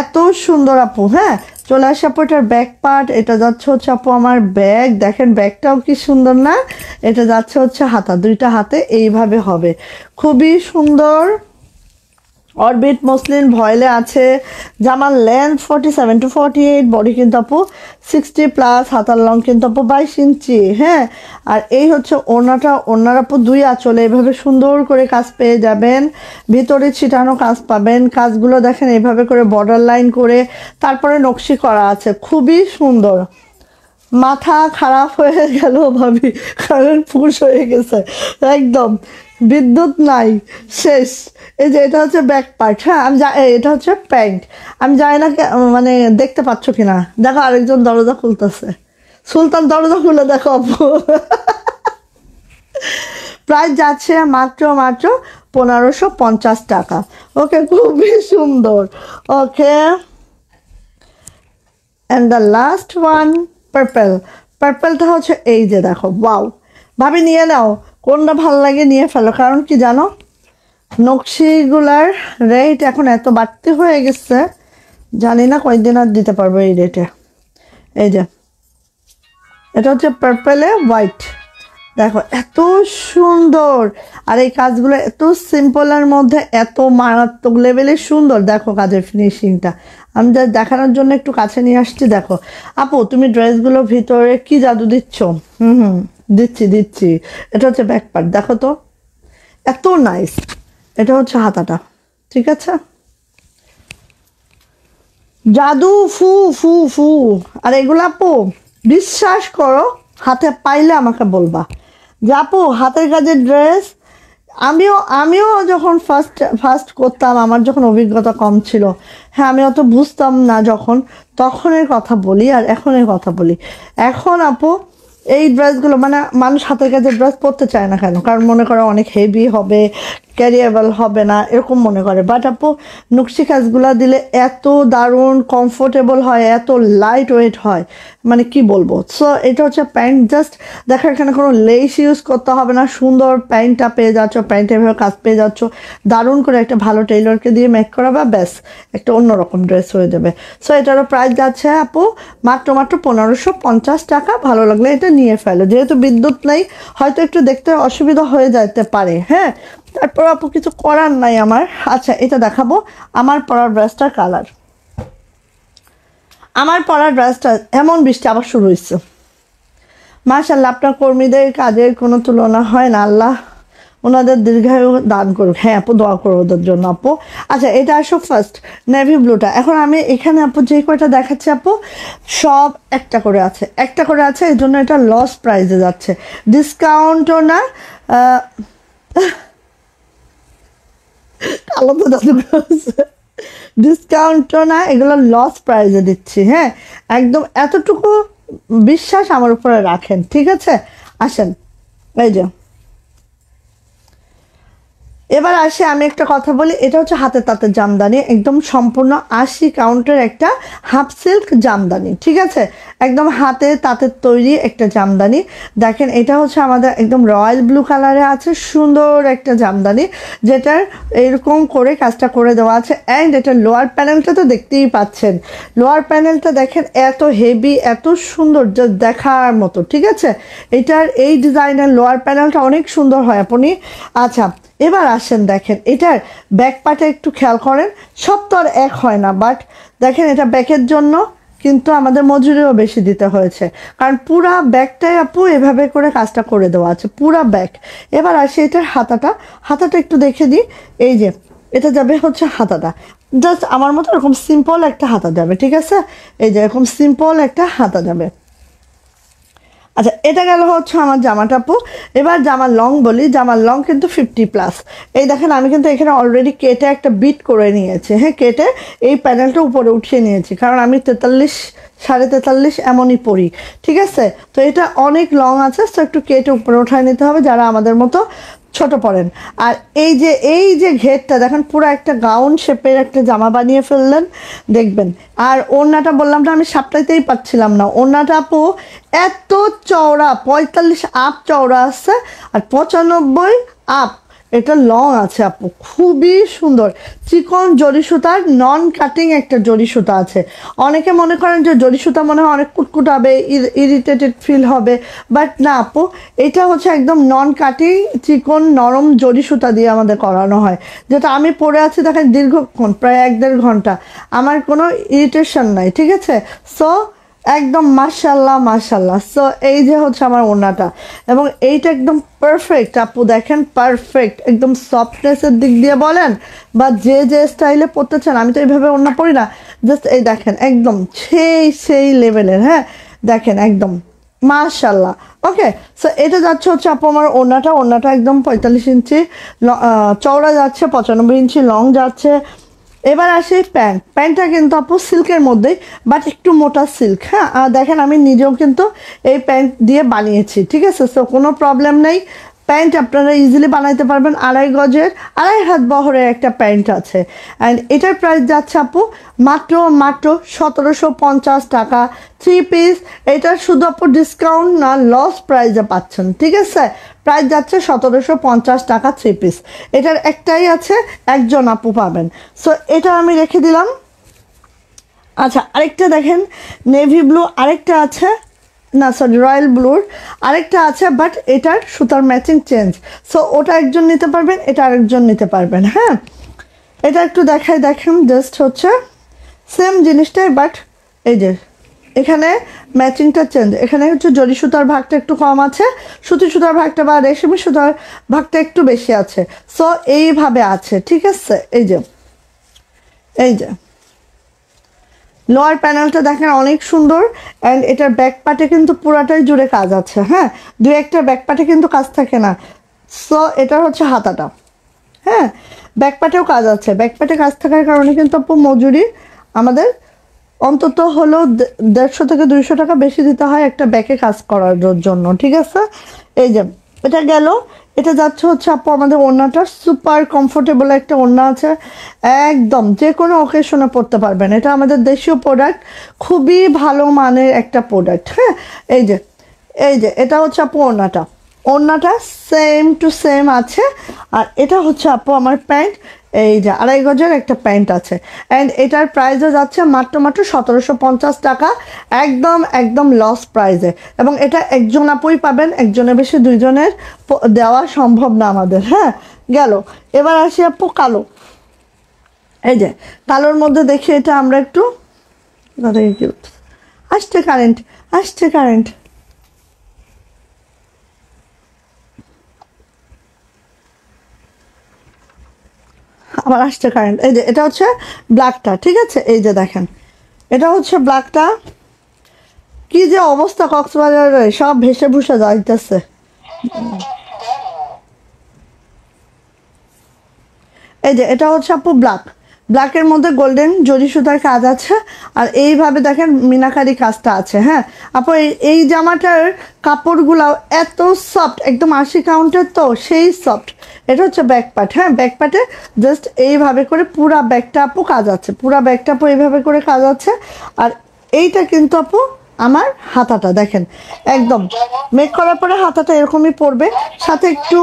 এত সুন্দর আপু। হ্যাঁ, চলে আসে আপু এটার ব্যাক পার্ট, এটা যাচ্ছে হচ্ছে আপু আমার ব্যাগ, দেখেন ব্যাগটাও কি সুন্দর না। এটা যাচ্ছে হচ্ছে হাতা, দুইটা হাতে এইভাবে হবে, খুবই সুন্দর। অরবিট মসলিন ভয়েলে আছে, জামার লেন্থ 47 to 48, বডি কিন্তু আপু 60+, হাতার লং কিন্তু আপু 22 ইঞ্চি। হ্যাঁ, আর এই হচ্ছে ওড়নার আপু দুই আঁচলে এভাবে সুন্দর করে কাজ পেয়ে যাবেন, ভিতরে ছিটানো কাজ পাবেন। কাজগুলো দেখেন এইভাবে করে বর্ডার লাইন করে তারপরে নকশি করা আছে, খুবই সুন্দর। মাথা খারাপ হয়ে গেল ভাবি, কারেন্ট ফুস হয়ে গেছে একদম, বিদ্যুৎ নাই, শেষ। এই যে এটা হচ্ছে ব্যাক পার্ট। হ্যাঁ, এটা হচ্ছে প্যান্ট। আমি জানি না মানে দেখতে পাচ্ছ কিনা, দেখো আরেকজন দরজা খুলতেছে, সুলতান দরজা খুলে দেখো আপু। প্রাইস যাচ্ছে মাত্র 1550 টাকা। ওকে, খুবই সুন্দর। ওকে, অ্যান্ড দ্য লাস্ট ওয়ান পার্পেলটা হচ্ছে এই যে দেখো, ওয়াও ভাবি নিয়ে নাও, কোনটা ভালো লাগে নিয়ে ফেলো। কারণ কি জানো, নকশিগুলার রেট এখন এত বাড়তি হয়ে গেছে, জানি না কয়েকদিন আর দিতে পারবো এই রেটে। এই যে এটা হচ্ছে পার্পেলে হোয়াইট, দেখো এত সুন্দর, আর এই কাজগুলো এত সিম্পলের মধ্যে এত মারাত্মক লেভেলের সুন্দর। দেখো কাজের ফিনিশিংটা, আমি যা দেখানোর জন্য একটু কাছে নিয়ে আসছি। দেখো আপু, তুমি ড্রেসগুলোর ভিতরে কি জাদু দিচ্ছ। দিচ্ছি। এটা হচ্ছে ব্যাক পার্ট, দেখো তো এত নাইস। এটা হচ্ছে হাতাটা, ঠিক আছে? জাদু ফু ফু ফু। আর এগুলো আপু বিশ্বাস করো, হাতে পাইলে আমাকে বলবা যে আপু হাতের কাজের ড্রেস। আমিও যখন ফার্স্ট করতাম, আমার যখন অভিজ্ঞতা কম ছিল, হ্যাঁ আমি অত বুঝতাম না যখন, তখনের কথা বলি আর এখনের কথা বলি। এখন আপু এই ড্রেসগুলো মানে মানুষ হাতের কাজের ড্রেস পরতে চায় না কেন? কারণ মনে করে অনেক হেভি হবে, ক্যারিয়েবল হবে না, এরকম মনে করে। বাট আপু নকশি কাজগুলো দিলে এত দারুণ কমফোর্টেবল হয়, এত লাইট ওয়েট হয়, মানে কি বলবো। সো এটা হচ্ছে প্যান্ট। জাস্ট দেখো এখানে কোনো লেস ইউজ করতে হবে না, সুন্দর প্যান্টটা পেয়ে যাচ্ছ, প্যান্টে এভাবে কাজ পেয়ে যাচ্ছ, দারুণ করে একটা ভালো টেইলরকে দিয়ে মেক করা বা ব্যাস একটা অন্যরকম ড্রেস হয়ে যাবে। সো এটারও প্রাইস যাচ্ছে আপু মাত্র 1550 টাকা। ভালো লাগলে এটা নিয়ে ফেলো। যেহেতু বিদ্যুৎ নেই, হয়তো একটু দেখতে অসুবিধা হয়ে যেতে পারে, হ্যাঁ, তারপর আপু কিছু করার নাই আমার। আচ্ছা এটা দেখাবো আমার পরার ড্রেসটার কালার। আমার পরার ড্রেসটা এমন বৃষ্টি আবার শুরু হয়েছে। মাশাআল্লাহ, আপনার কর্মীদের কাজের কোনো তুলনা হয় না, আল্লাহ ওনাদের দীর্ঘায়ু দান করুক। হ্যাঁ আপু দোয়া করো ওদের জন্য আপু। আচ্ছা এটা আসো ফার্স্ট নেভি ব্লুটা। এখন আমি এখানে আপু যে কয়টা দেখাচ্ছি আপু সব একটা করে আছে, একটা করে আছে, এই জন্য এটা লস প্রাইসে যাচ্ছে, ডিসকাউন্টও না। কালো তো ডিসকাউন্টও না, এগুলো লস প্রাইসে দিচ্ছি। হ্যাঁ একদম এতটুকু বিশ্বাস আমার উপরে রাখেন, ঠিক আছে? আসেন এই যে এবার আসে আমি একটা কথা বলি। এটা হচ্ছে হাতে তাঁতের জামদানি, একদম সম্পূর্ণ 80 কাউন্টের একটা হাফ সিল্ক জামদানি, ঠিক আছে? একদম হাতে তাঁতের তৈরি একটা জামদানি। দেখেন এটা হচ্ছে আমাদের একদম রয়্যাল ব্লু কালারে আছে, সুন্দর একটা জামদানি, যেটার এরকম করে কাজটা করে দেওয়া আছে। অ্যান্ড এটা লোয়ার প্যানেলটা তো দেখতেই পাচ্ছেন, লোয়ার প্যানেলটা দেখেন এত হেভি, এত সুন্দর, যা দেখার মতো, ঠিক আছে? এটার এই ডিজাইনের লোয়ার প্যানেলটা অনেক সুন্দর হয় আপনি। আচ্ছা এবার আসেন দেখেন এটার ব্যাক পার্টে একটু খেয়াল করেন, সব তো আর এক হয় না, বাট দেখেন এটা ব্যাকের জন্য কিন্তু আমাদের মজুরিও বেশি দিতে হয়েছে, কারণ পুরা ব্যাকটাই আপু এভাবে করে কাজটা করে দেওয়া আছে, পুরা ব্যাক। এবার আসি এটার হাতাটা, হাতাটা একটু দেখে দিই। এই যে এটা যাবে হচ্ছে হাতাটা, জাস্ট আমার মতো এরকম সিম্পল একটা হাতা যাবে, ঠিক আছে? এই যে এরকম সিম্পল একটা হাতা যাবে। আচ্ছা এটা গেল হচ্ছে আমার জামাটা আপু। এবার জামার লং বলি, জামার লং কিন্তু 50+। এই দেখেন আমি কিন্তু এখানে অলরেডি কেটে একটা বিট করে নিয়েছি, হ্যাঁ কেটে এই প্যানেলটা উপরে উঠিয়ে নিয়েছি, কারণ আমি 43 43.5 এমনই পরি, ঠিক আছে? তো এটা অনেক লং আছে, তো একটু কেটে উপরে উঠায় নিতে হবে যারা আমাদের মতো ছোট পড়েন। আর এই যে ঘেরটা দেখেন, পুরো একটা গাউন শেপের একটা জামা বানিয়ে ফেললেন, দেখবেন। আর ওড়নাটা বললাম না, আমি সাপটাইতেই পাচ্ছিলাম না, ওড়নাটা আপু এত চওড়া, 45 আপ চওড়া আছে আর 95 আপ এটা লং আছে আপু, খুবই সুন্দর। চিকন জরি সুতার নন কাটিং একটা জরি সুতা আছে। অনেকে মনে করেন যে জরি সুতা মনে হয় অনেক কুটকুটাবে, ইরিটেটেড ফিল হবে, বাট না আপু, এটা হচ্ছে একদম নন কাটিং চিকন নরম জরি সুতা দিয়ে আমাদের করানো হয়, যেটা আমি পরে আছি দেখেন দীর্ঘক্ষণ, প্রায় 1-1.5 ঘন্টা, আমার কোনো ইরিটেশন নাই, ঠিক আছে? সো একদম মাশাল্লাহ মাশাল্লাহ। সো এই যে হচ্ছে আমার ওড়নাটা, এবং এইটা একদম পারফেক্ট আপু, দেখেন পারফেক্ট, একদম সফটনেসের দিক দিয়ে বলেন বা যে স্টাইলে পরতে চান, আমি তো এইভাবে ওড়না পরি না, জাস্ট এই দেখেন একদম সেই লেভেলের, হ্যাঁ দেখেন একদম মাশাল্লাহ। ওকে, সো এটা যাচ্ছে হচ্ছে আপু আমার ওড়নাটা একদম 45 ইঞ্চি চওড়া যাচ্ছে, 95 ইঞ্চি লং যাচ্ছে। এবার আসি প্যান্টটা কিন্তু আপু সিল্কের মধ্যেই, বাট একটু মোটা সিল্ক, হ্যাঁ দেখেন আমি নিজেও কিন্তু এই প্যান্ট দিয়ে বানিয়েছি, ঠিক আছে? সো কোনো প্রবলেম নেই, প্যান্ট আপনারা ইজিলি বানাইতে পারবেন। 2.5 গজের 2.5 হাত বহরের একটা প্যান্ট আছে, অ্যান্ড এটার প্রাইস যাচ্ছে আপু মাত্র 1750 টাকা 3 পিস। এটা শুধু আপু ডিসকাউন্ট না, লস প্রাইসে পাচ্ছেন, ঠিক আছে? প্রাইস যাচ্ছে 1750 টাকা 3 পিস। এটার একটাই আছে, একজন আপু পাবেন। সো এটা আমি রেখে দিলাম। আচ্ছা আরেকটা দেখেন নেভি ব্লু আরেকটা আছে, না সরি রয়্যাল ব্লুর আরেকটা আছে, বাট এটার সুতার ম্যাচিং চেঞ্জ, সো ওটা একজন নিতে পারবেন, এটা আরেকজন নিতে পারবেন। হ্যাঁ এটা একটু দেখেন জাস্ট হচ্ছে সেম জিনিসটাই, বাট এই যে এখানে ম্যাচিংটা চেঞ্জ, এখানে হচ্ছে জরি সুতার ভাগটা একটু কম আছে, সুতি সুতার ভাগটা বা রেশমি সুতার ভাগটা একটু বেশি আছে। সো এইভাবে আছে, ঠিক আছে। এই যে লোয়ার প্যানেলটা দেখেন অনেক সুন্দর, অ্যান্ড এটার ব্যাক পার্টে কিন্তু পুরাটাই জুড়ে কাজ আছে। হ্যাঁ, দুই একটা ব্যাক পার্টে কিন্তু কাজ থাকে না। সো এটা হচ্ছে হাতাটা। হ্যাঁ, ব্যাক পার্টেও কাজ আছে, ব্যাক পার্টে কাজ থাকার কারণে কিন্তু আপু মজুরি আমাদের অন্তত হলো 150 থেকে 200 টাকা বেশি দিতে হয় একটা ব্যাকে কাজ করার জন্য, ঠিক আছে। এই যে এটা গেল, এটা যাচ্ছে হচ্ছে আপু আমাদের ওড়নাটা সুপার কমফোর্টেবল একটা ওড়না আছে, একদম যে কোনো অকেশনে পরতে পারবেন। এটা আমাদের দেশীয় প্রোডাক্ট, খুবই ভালো মানের একটা প্রোডাক্ট। হ্যাঁ, এই যে এটা হচ্ছে আপু ওড়নাটা সেম টু সেম আছে। আর এটা হচ্ছে আপু আমার প্যান্ট, এই যে 2.5 গজের একটা প্যান্ট আছে, অ্যান্ড এটার প্রাইসও যাচ্ছে মাত্র 1750 টাকা, একদম লস প্রাইসে। এবং এটা একজন আপুই পাবেন, একজনের বেশি দুইজনের দেওয়া সম্ভব না আমাদের। হ্যাঁ, গেল। এবার আসি আপু কালো। এই যে কালোর মধ্যে দেখি এটা আমরা একটু আসছে কারেন্ট আবার আসছে কারেন্ট। এই যে এটা হচ্ছে ব্ল্যাকটা, ঠিক আছে। এই যে দেখেন এটা হচ্ছে ব্ল্যাকটা, কি যে অবস্থা কক্সবাজারে, সব ভেসে ভুসে যাইতেছে। এই যে এটা হচ্ছে আপু ব্ল্যাকের মধ্যে গোল্ডেন জরি সুতার কাজ আছে, আর এইভাবে দেখেন মিনাকারি কাজটা আছে। হ্যাঁ আপু, এই জামাটার কাপড়গুলো এত সফট, একদম 80 কাউন্টের, তো সেই সফট। এটা হচ্ছে ব্যাক পার্ট। হ্যাঁ, ব্যাক পার্টে জাস্ট এইভাবে করে পুরা ব্যাগটা আপু কাজ আছে, পুরা ব্যাগটা আপু এইভাবে করে কাজ আছে। আর এইটা কিন্তু আপু আমার হাতাটা দেখেন, একদম মেক করার পরে হাতাটা এরকমই পড়বে, সাথে একটু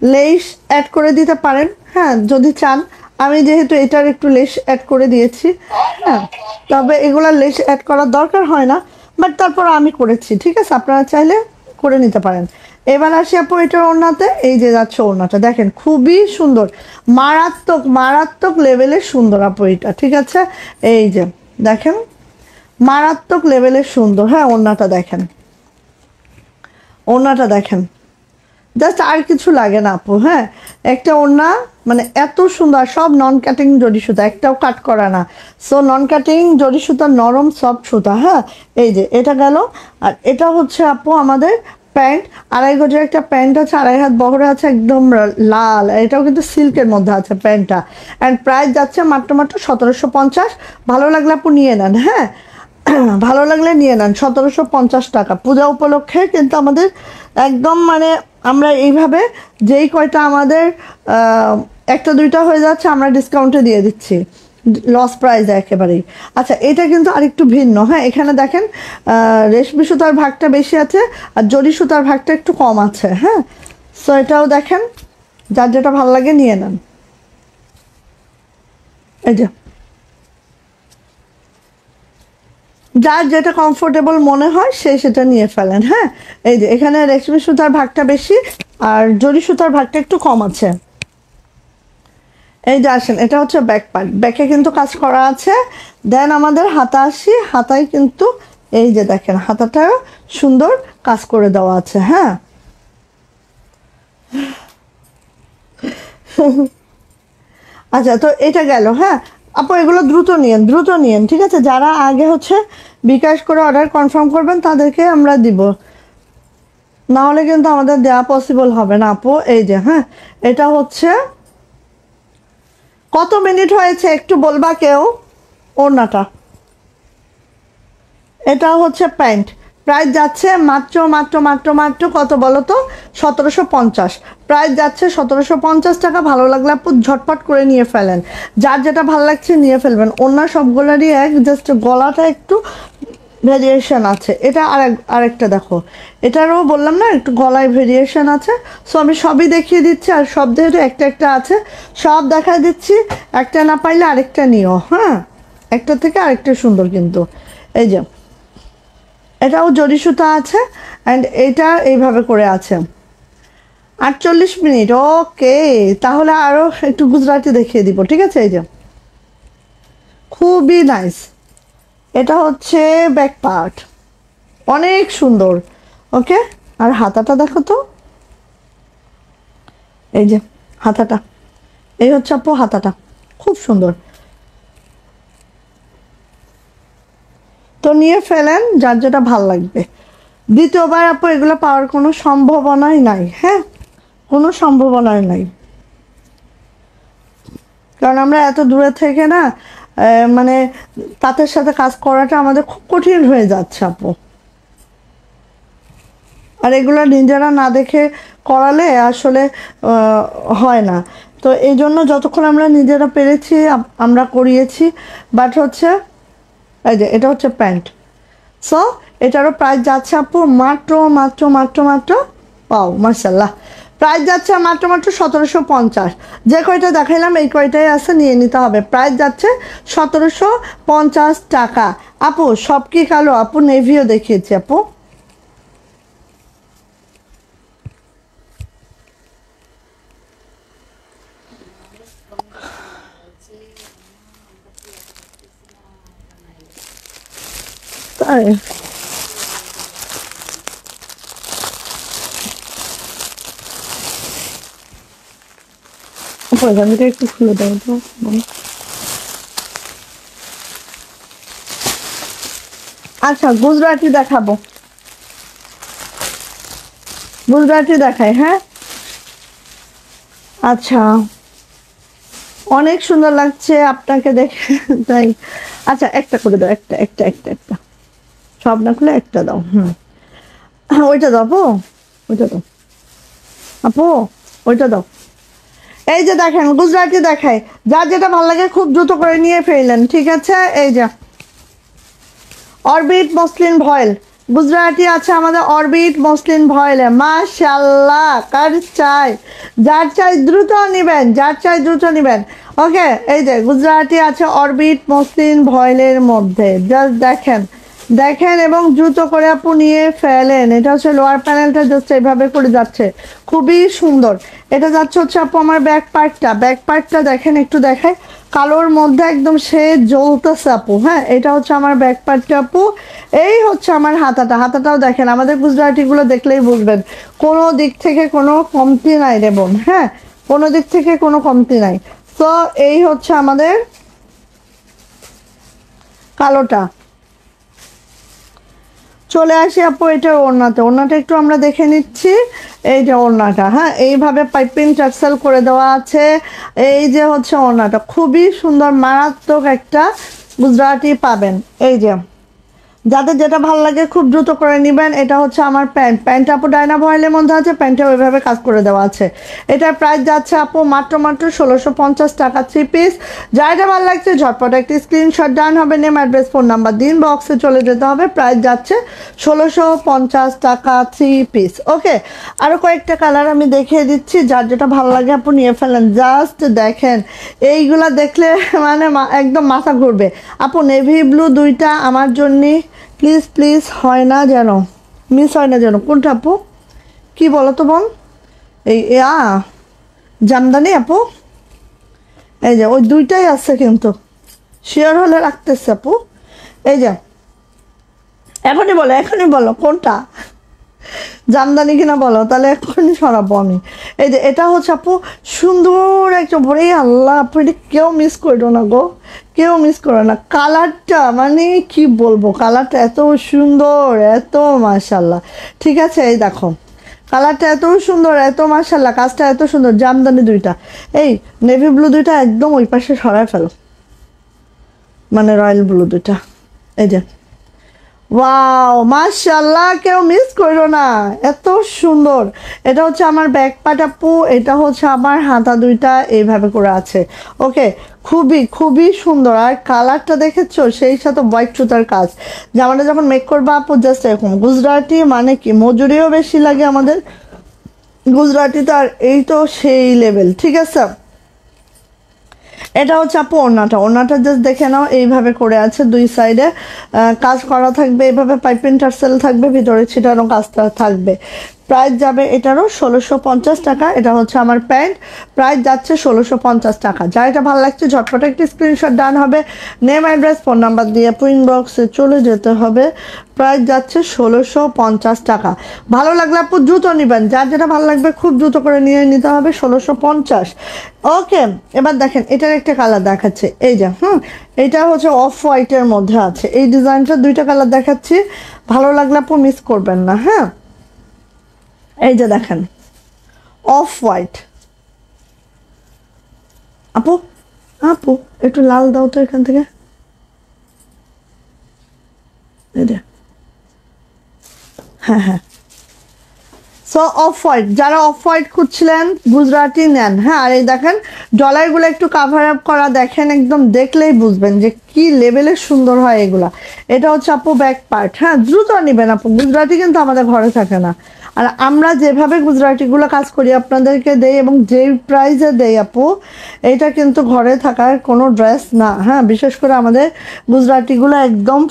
লেস অ্যাড করে দিতে পারেন, হ্যাঁ যদি চান। আমি যেহেতু এটার একটু লেস অ্যাড করে দিয়েছি, হ্যাঁ, তবে এগুলা লেস অ্যাড করার দরকার হয় না, বাট তারপর আমি করেছি, ঠিক আছে। আপনারা চাইলে করে নিতে পারেন। এবার আসি আপু এটার ওড়নাতে। এই যে যাচ্ছে ওড়নাটা দেখেন, খুবই সুন্দর, মারাত্মক লেভেলের সুন্দর আপু এটা, ঠিক আছে। এই যে দেখেন মারাত্মক লেভেলের সুন্দর। হ্যাঁ, ওড়নাটা দেখেন জাস্ট আর কিছু লাগে না আপু। হ্যাঁ, একটা ওড়না মানে এত সুন্দর, সব নন কাটিং জরি সুতা, একটাও কাট করা না। সো নন কাটিং জরি সুতা, নরম সফট সুতা। হ্যাঁ, এই যে এটা গেল। আর এটা হচ্ছে আপু আমাদের প্যান্ট, 2.5 গজের একটা প্যান্ট আছে, 2.5 হাত বহরে আছে, একদম লাল। এটাও কিন্তু সিল্কের মধ্যে আছে প্যান্টটা, অ্যান্ড প্রাইস যাচ্ছে মাত্র 1750। ভালো লাগলে আপু নিয়ে নেন। হ্যাঁ, ভালো লাগলে নিয়ে নেন, 1750 টাকা পূজা উপলক্ষে কিন্তু আমাদের একদম মানে আমরা এইভাবে যেই কয়টা আমাদের একটা দুইটা হয়ে যাচ্ছে আমরা ডিসকাউন্টে দিয়ে দিচ্ছি, লস প্রাইস একেবারেই। আচ্ছা, এটা কিন্তু আরেকটু ভিন্ন। হ্যাঁ, এখানে দেখেন রেশমি সুতার ভাগটা বেশি আছে আর জরি সুতার ভাগটা একটু কম আছে। হ্যাঁ, সো এটাও দেখেন, যার যেটা ভালো লাগে নিয়ে নেন। এই যে যার যেটা কমফোর্টেবল মনে হয় সে সেটা নিয়ে ফেলেন। হ্যাঁ, এই যে এখানে রেশমি সুতার ভাগটা বেশি আর জরি সুতার ভাগটা একটু কম আছে। এই যে আসেন, এটা হচ্ছে ব্যাক পার্ট, ব্যাকে কিন্তু কাজ করা আছে। দেন আমাদের হাতা আসি, হাতায় কিন্তু এই যে দেখেন হাতাটাও সুন্দর কাজ করে দেওয়া আছে। হ্যাঁ, আচ্ছা, তো এটা গেল। হ্যাঁ আপু, এগুলো দ্রুত নিয়েন, ঠিক আছে। যারা আগে হচ্ছে বিকাশ করে অর্ডার কনফার্ম করবেন তাদেরকে আমরা দিব, না হলে কিন্তু আমাদের দেওয়া পসিবল হবে না আপু। এই যে হ্যাঁ, এটা হচ্ছে কত মিনিট হয়েছে একটু বলবা কেউ? ওড়নাটা, এটা হচ্ছে প্যান্ট, প্রাইস যাচ্ছে মাত্র কত বলো তো? 1750। প্রাইস যাচ্ছে 1750 টাকা। ভালো লাগলে আপু ঝটপট করে নিয়ে ফেলেন, যার যেটা ভালো লাগছে নিয়ে ফেলবেন। ওড়না সবগুলোরই এক, জাস্ট গলাটা একটু ভেরিয়েশন আছে। এটা আরেকটা দেখো, এটারও বললাম না একটু গলায় ভেরিয়েশন আছে। সো আমি সবই দেখিয়ে দিচ্ছি, আর সব যেহেতু একটা আছে সব দেখাই দিচ্ছি, একটা না পাইলে আরেকটা নিও। হ্যাঁ, একটা থেকে আরেকটা সুন্দর কিন্তু। এই যে এটাও জরি সুতা আছে, অ্যান্ড এটা এইভাবে করে আছে। 48 মিনিট, ওকে। তাহলে আরও একটু গুজরাটি দেখিয়ে দিব, ঠিক আছে। এই যে খুবই নাইস, এটা হচ্ছে ব্যাক পার্ট, অনেক সুন্দর। ওকে, আর হাতাটা দেখো তো, এই যে হাতাটা, এই হচ্ছে আপু হাতাটা, খুব সুন্দর। তো নিয়ে ফেলেন যার যেটা ভাল লাগবে। দ্বিতীয়বার আপু এগুলো পাওয়ার কোনো সম্ভাবনাই নাই, হ্যাঁ, কোনো সম্ভাবনাই নাই, কারণ আমরা এত দূরে থেকে না মানে তাদের সাথে কাজ করাটা আমাদের খুব কঠিন হয়ে যাচ্ছে আপু। আর এগুলো নিজেরা না দেখে করালে আসলে হয় না। তো এই জন্য যতক্ষণ আমরা নিজেরা পেরেছি আমরা করিয়েছি। বাট হচ্ছে এই যে এটা হচ্ছে প্যান্ট। সো এটারও প্রাইস যাচ্ছে আপু মাত্র মাত্র মাত্র মাত্র, পাও মার্শাল্লাহ, প্রাইস যাচ্ছে মাত্র মাত্র 1750। যে কয়টা দেখাইলাম এই কয়টাই আছে, নিয়ে নিতে হবে। প্রাইস যাচ্ছে 1750 টাকা। আপু সব কি কালো? আপু নেভিও দেখিয়েছি আপু। তাই পয়জামিটা একটু খুলে দাও তো। আচ্ছা গুজরাটি দেখাবো, গুজরাটি দেখাই, হ্যাঁ। আচ্ছা অনেক সুন্দর লাগছে আপনাকে দেখে, তাই। আচ্ছা একটা করে দাও, একটা একটা একটা একটা, সব না খুলে একটা দাও। ওইটা দাও আপু, ওইটা দাও আপু, ওইটা দাও। এই যে দেখেন গুজরাটি দেখাই, যার যেটা ভালো লাগে খুব দ্রুত করে নিয়ে ফেললেন, ঠিক আছে। এই যে অরবিট মসলিন ভয়েল, গুজরাটি আছে আমাদের অরবিট মসলিন ভয়েলে, মাশাআল্লাহ। কার চাই, যার চাই দ্রুত নেবেন, যার চাই দ্রুত নেবেন। ওকে, এই যে গুজরাটি আছে অরবিট মসলিন ভয়েলের মধ্যে, জাস্ট দেখেন দেখেন এবং দ্রুত করে আপু নিয়ে ফেলেন। এটা হচ্ছে লোয়ার প্যানেলটা, জাস্ট এইভাবে করে যাচ্ছে, খুবই সুন্দর। এটা যাচ্ছে হচ্ছে আপু আমার ব্যাক পার্টটা, ব্যাক পার্টটা দেখেন, একটু দেখাই, কালোর মধ্যে একদম সে জ্বলতেছে আপু। হ্যাঁ, এটা হচ্ছে আমার ব্যাক পার্টটা আপু। এই হচ্ছে আমার হাতাটা, হাতাটাও দেখেন, আমাদের গুজরাটিগুলো দেখলেই বুঝবেন কোনো দিক থেকে কোনো কমতি নাই রে বোন, হ্যাঁ, কোনো দিক থেকে কোনো কমতি নাই। তো এই হচ্ছে আমাদের কালোটা। চলে আসি আপু এটা ওড়নাতে, ওড়নাটা একটু আমরা দেখে নিচ্ছি। এই যে ওড়নাটা, হ্যাঁ, এইভাবে পাইপিং টার্সেল করে দেওয়া আছে। এই যে হচ্ছে ওড়নাটা, খুবই সুন্দর মারাত্মক একটা গুজরাটি পাবেন। এই যে যাদের যেটা ভালো লাগে খুব দ্রুত করে নেবেন। এটা হচ্ছে আমার প্যান্ট, প্যান্ট আপু ডায়না ভয়েলের মধ্যে আছে, প্যান্টে ওইভাবে কাজ করে দেওয়া আছে। এটার প্রাইস যাচ্ছে আপু মাত্র মাত্র 1650 টাকা 3 পিস। যাইটা ভালো লাগছে ঝটপট একটি স্ক্রিনশট ডান হবে, নেম অ্যাড্রেস ফোন নাম্বার দিন, বক্সে চলে যেতে হবে। প্রাইস যাচ্ছে 1650 টাকা 3 পিস। ওকে, আরও কয়েকটা কালার আমি দেখিয়ে দিচ্ছি, যার যেটা ভালো লাগে আপু নিয়ে ফেলেন। জাস্ট দেখেন এইগুলা দেখলে মানে একদম মাথা ঘুরবে আপু। নেভি ব্লু দুইটা আমার জন্যে প্লিজ প্লিজ, হয় না যেন, মিস হয় না যেন। কোনটা আপু, কি বলো তো বোন? এই জামদানি আপু, এই যে ওই দুইটাই আছে, কিন্তু শিওর হলে রাখতেছে আপু। এই যে এখনই বলো, এখনই বলো কোনটা জামদানি কিনা বলো, তাহলে এখনই সরাবো আমি। এই যে এটা হচ্ছে আপু সুন্দর একটা ভরে, আল্লাহ আপু এটা কেউ মিস করো না গো, কেউ মিস করো না। কালারটা মানে কি বলবো, কালারটা এত সুন্দর, এত মাশাল্লাহ। ঠিক আছে, এই দেখো কালারটা এত সুন্দর, এত মাশাল্লাহ, কাজটা এত সুন্দর। জামদানি দুইটা, এই নেভি ব্লু দুইটা একদম ওই পাশে সরায় ফেলো, মানে রয়্যাল ব্লু দুইটা। এই যে ওয়াও মাশাআল্লাহ, কেউ মিস করো না, এত সুন্দর। এটা হচ্ছে আমার ব্যাক পার্ট আপু, এটা হচ্ছে আমার হাতা দুইটা এইভাবে করে আছে। ওকে, খুবই খুবই সুন্দর। আর কালারটা দেখেছো, সেই সাথে হোয়াইট সুতার কাজ। জামাটা যখন মেক করবা আপু জাস্ট এরকম। গুজরাটি মানে কি, মজুরিও বেশি লাগে আমাদের গুজরাটি, তো আর এই তো সেই লেভেল। ঠিক আছে, এটা হচ্ছে আপু ওড়নাটা, ওড়নাটা জাস্ট দেখে নাও, এইভাবে করে আছে, দুই সাইডে কাজ করা থাকবে, এইভাবে পাইপিং টার্সেল থাকবে, ভিতরে ছিটানো কাজটা থাকবে। প্রাইস যাবে এটারও 1650 টাকা। এটা হচ্ছে আমার প্যান্ট, প্রাইস যাচ্ছে 1650 টাকা। যা এটা ভালো লাগছে ঝটপট একটি স্ক্রিনশট ডান হবে, নেম অ্যাড্রেস ফোন নাম্বার দিয়ে ইনবক্সে চলে যেতে হবে। প্রাইস যাচ্ছে 1650 টাকা। ভালো লাগলে আপু দ্রুত নেবেন, যার যেটা ভালো লাগবে খুব দ্রুত করে নিয়ে নিতে হবে 1650। ওকে, এবার দেখেন এটার একটা কালার দেখাচ্ছে, এই যে এটা হচ্ছে অফ হোয়াইটের মধ্যে আছে। এই ডিজাইনটা দুইটা কালার দেখাচ্ছি, ভালো লাগলে আপু মিস করবেন না। হ্যাঁ, এই যে দেখেন অফ হোয়াইট। আপু আপু একটু লাল দাও তো এখান থেকে, এই যে হ্যাঁ হ্যাঁ। সো অফ হোয়াইট, যারা অফ হোয়াইট খুঁজছিলেন গুজরাটি নেন। হ্যাঁ, আর এই দেখেন ডলারগুলো একটু কাভার আপ করা, দেখেন একদম দেখলেই বুঝবেন যে কি লেভেলের সুন্দর হয় এগুলা। এটা হচ্ছে আপু ব্যাক পার্ট। হ্যাঁ, দ্রুত নেবেন আপু, গুজরাটি কিন্তু আমাদের ঘরে থাকে না। আর আমরা যেভাবে গুজরাটিগুলো কাজ করি আপনাদেরকে দেই এবং যেই প্রাইসে দেই আপু, এইটা কিন্তু ঘরে থাকার কোনো ড্রেস না। হ্যাঁ, বিশেষ করে আমাদের গুজরাটিগুলো একদম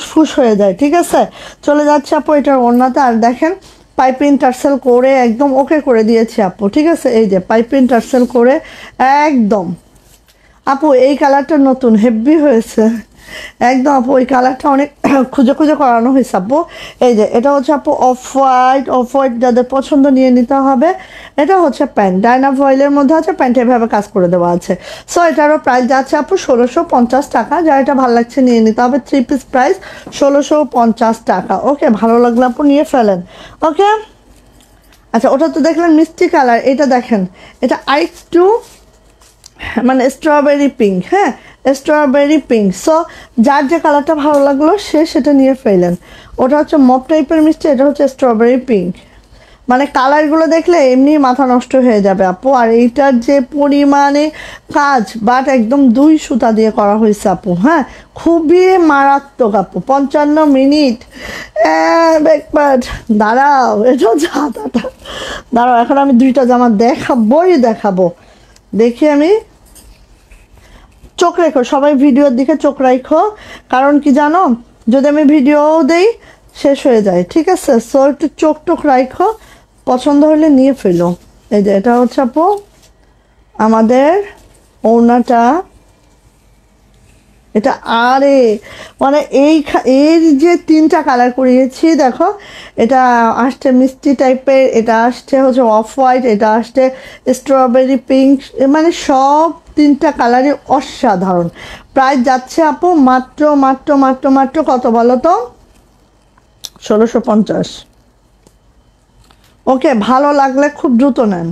ফুস হয়ে যায়। ঠিক আছে, চলে যাচ্ছে আপু এটার ওড়নাতে। আর দেখেন পাইপিং টার্সেল করে একদম ওকে করে দিয়েছি আপু। ঠিক আছে, এই যে পাইপিং টার্সেল করে একদম। আপু এই কালারটা নতুন হেভি হয়েছে একদম আপু, ওই কালারটা অনেক খুঁজে খুঁজে করানো হয়েছে আপু। এই যে এটা হচ্ছে আপু অফ হোয়াইট, অফ হোয়াইট যাদের পছন্দ নিয়ে নিতে হবে। এটা হচ্ছে প্যান্ট, ডায়না ভয়েলের মধ্যে আছে, প্যান্ট এভাবে কাজ করে দেওয়া আছে। সো এটারও প্রাইস যাচ্ছে আপু 1650 টাকা। যার এটা ভালো লাগছে নিয়ে নিতে হবে। 3 পিস প্রাইস 1650 টাকা। ওকে, ভালো লাগলে আপু নিয়ে ফেলেন। ওকে, আচ্ছা ওটা তো দেখলেন মিষ্টি কালার, এটা দেখেন এটা আরেকটু মানে স্ট্রবেরি পিঙ্ক। হ্যাঁ, স্ট্রবেরি পিঙ্ক। সো যার যে কালারটা ভালো লাগলো সে সেটা নিয়ে ফেলেন। ওটা হচ্ছে মপ টাইপের মিষ্টি, এটা হচ্ছে স্ট্রবেরি পিঙ্ক। মানে কালারগুলো দেখলে এমনি মাথা নষ্ট হয়ে যাবে আপু। আর এইটার যে পরিমাণে কাজ, বাট একদম 2 সুতা দিয়ে করা হয়েছে আপু। হ্যাঁ, খুবই মারাত্মক আপু। 55 মিনিট ব্যাকপার্ট। দাঁড়াও, এটা হচ্ছে হাতাটা। দাঁড়াও, এখন আমি 2টা জামা দেখাবো। দেখি আমি, চোখ রেখো সবাই, ভিডিওর দিকে চোখ রাখো। কারণ কি জানো, যদি আমি ভিডিওও দেই শেষ হয়ে যায়। ঠিক আছে, সো একটু চোখ রাখো, পছন্দ হলে নিয়ে ফেলো। এই যে এটা হচ্ছে আপু আমাদের ওড়নাটা। এটা আরে মানে এর যে 3টা কালার করিয়েছি দেখো, এটা আসছে মিষ্টি টাইপের, এটা আসছে হচ্ছে অফ হোয়াইট, এটা আসছে স্ট্রবেরি পিঙ্ক, মানে সব 3টা কালারই অসাধারণ। প্রাইস যাচ্ছে আপু মাত্র মাত্র মাত্র মাত্র কত বলো তো, 1650। ওকে, ভালো লাগলে খুব দ্রুত নেন।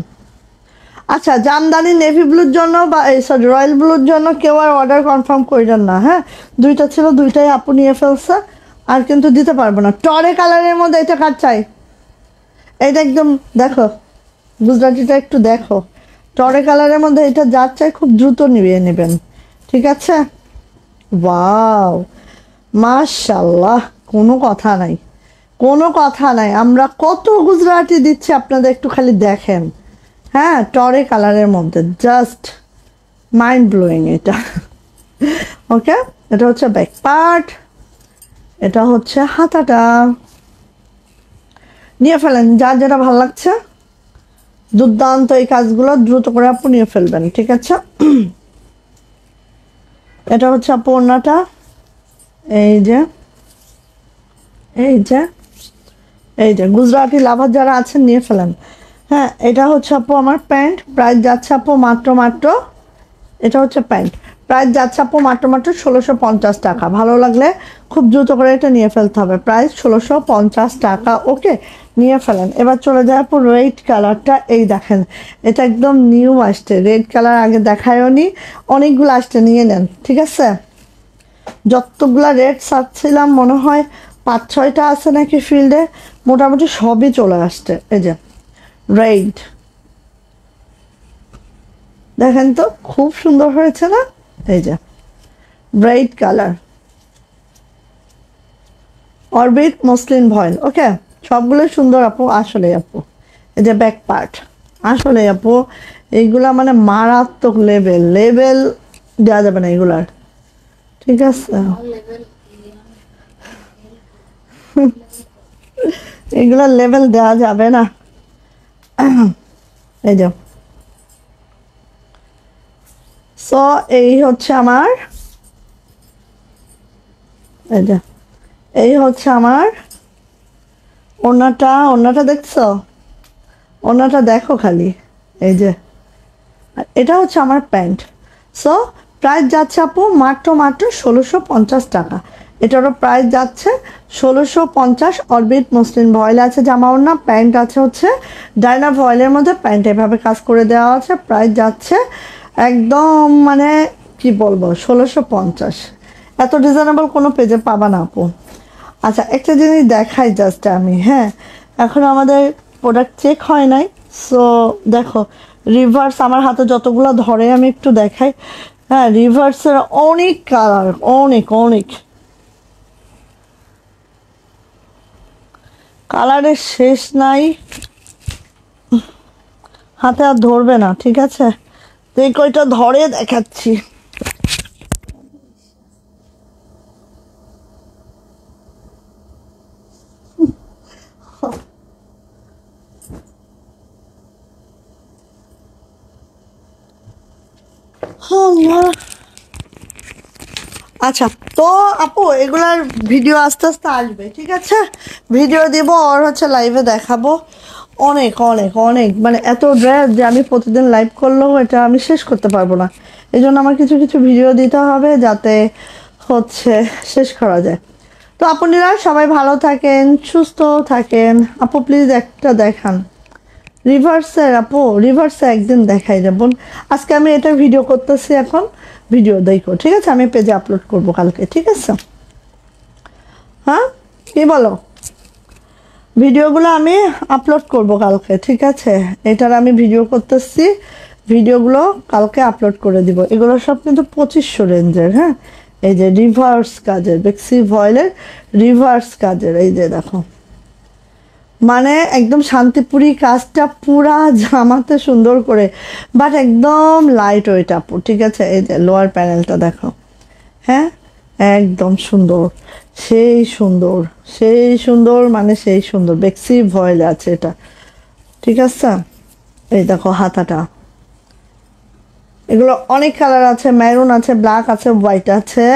আচ্ছা, জামদানি নেভি ব্লুর জন্য বা সরি রয়্যাল ব্লুর জন্য কেউ আর অর্ডার কনফার্ম করেন না। হ্যাঁ, 2টা ছিল, 2টাই আপু নিয়ে ফেলছে, আর কিন্তু দিতে পারবো না। টরে কালারের মধ্যে এটা কার চাই? এইটা একদম দেখো, গুজরাটিটা একটু দেখো, টরে কালারের মধ্যে এটা যার চাই খুব দ্রুত নিয়ে নেবেন। ঠিক আছে, ওয়াও মাশাল্লাহ, কোনো কথা নাই, কোনো কথা নাই। আমরা কত গুজরাটি দিচ্ছি আপনাদের, একটু খালি দেখেন। হ্যাঁ, টরে কালারের মধ্যে জাস্ট মাইন্ড ব্লোয়িং এটা। ওকে, এটা হচ্ছে ব্যাক পার্ট, এটা হচ্ছে হাতাটা। নিয়ে ফেলেন যার যেটা ভালো লাগছে। দুর্দান্ত এই কাজগুলো দ্রুত করে আপু নিয়ে ফেলবেন। ঠিক আছে, এটা হচ্ছে আপু ওড়নাটা। এই যে এই যে এই যে গুজরাটি লাভার যারা আছেন নিয়ে ফেলেন। হ্যাঁ, এটা হচ্ছে আপু আমার প্যান্ট, প্রাইস যাচ্ছে আপু মাত্র এটা হচ্ছে প্যান্ট, প্রাইস যাচ্ছে আপু মাত্র 1650 টাকা। ভালো লাগলে খুব দ্রুত করে এটা নিয়ে ফেলতে হবে। প্রাইস 1650 টাকা। ওকে, নিয়ে ফেলেন। এবার চলে যায় আপু রেড কালারটা। এই দেখেন এটা একদম নিউ আসছে, রেড কালার আগে দেখায়ও নি, অনেকগুলো আসছে, নিয়ে নেন। ঠিক আছে, যতগুলা রেড চাচ্ছিলাম মনে হয় 5-6টা আছে নাকি ফিল্ডে, মোটামুটি সবই চলে আসছে। এই যে রেড, দেখেন তো খুব সুন্দর হয়েছে না? এই যে ব্রাইট কালার, অরবিট মসলিন ভয়েল। ওকে, সবগুলো সুন্দর আপু। আসলে আপু এই যে ব্যাক পার্ট, আসলে আপু এইগুলা মানে মারাত্মক লেভেল দেওয়া যাবে না এগুলার। ঠিক আছে, এগুলো লেভেল দেওয়া যাবে না। এই যে সো এই হচ্ছে আমার, এই যে এই হচ্ছে আমার ওড়নাটা দেখছো? ওড়নাটা দেখো খালি, এই যে এটা হচ্ছে আমার প্যান্ট। সো প্রাইস যাচ্ছে আপু মাত্র 1650 টাকা। এটারও প্রাইস যাচ্ছে 1650। অরবিট মসলিন ভয়েল আছে জামা ওড়না, প্যান্ট আছে হচ্ছে ডাইনা ভয়েলের মধ্যে, প্যান্ট এভাবে কাজ করে দেওয়া আছে। প্রাইস যাচ্ছে একদম মানে কি বলবো 1650। এত রিজনেবল কোনো পেজে পাবা না আপু। আচ্ছা একটা জিনিস দেখাই জাস্ট আমি, হ্যাঁ এখন আমাদের প্রোডাক্ট চেক হয় নাই। সো দেখো রিভার্স আমার হাতে যতগুলো ধরে আমি একটু দেখাই। হ্যাঁ রিভার্সের অনেক কালার, অনেক অনেক কালারের শেষ নাই, হাতে আর ধরবে না, ঠিক আছে? তো এই কয়টা ধরে দেখাচ্ছি। আচ্ছা তো আপু এগুলার ভিডিও আস্তে আস্তে আসবে, ঠিক আছে? ভিডিও দিব আর হচ্ছে লাইভে দেখাবো। অনেক অনেক অনেক মানে এত ড্রেস যে আমি প্রতিদিন লাইভ করলেও এটা আমি শেষ করতে পারবো না। এই জন্য আমার কিছু কিছু ভিডিও দিতে হবে যাতে হচ্ছে শেষ করা যায়। তো আপনারা সবাই ভালো থাকেন, সুস্থ থাকেন। আপু প্লিজ একটা দেখান রিভার্সের, আপু রিভার্সে একদিন দেখাই যাবো। আজকে আমি এটা ভিডিও করতেছি, এখন ভিডিও দেখো, ঠিক আছে? আমি পেজে আপলোড করব কালকে, ঠিক আছে? হ্যাঁ কি বলো? ভিডিওগুলো আমি আপলোড করব কালকে, ঠিক আছে? এটার আমি ভিডিও করতেছি, ভিডিওগুলো কালকে আপলোড করে দিব। এগুলো সব কিন্তু 2500 রেঞ্জের। হ্যাঁ এই যে রিভার্স কাজের, বেক্সি ভয়েলের রিভার্স কাজের, এই যে দেখো মানে একদম শান্তিপুরি কাজটা পুরা জামাতে সুন্দর করে, বাট একদম লাইট ওয়েট আপু, ঠিক আছে? এই যে লোয়ার প্যানেলটা দেখো, হ্যাঁ একদম সুন্দর, সেই সুন্দর, সেই সুন্দর মানে সেই সুন্দর। বেক্সি ভয়েল আছে এটা, ঠিক আছে? এই দেখো হাতাটা, এগুলো অনেক কালার আছে, মেরুন আছে, ব্ল্যাক আছে, হোয়াইট আছে,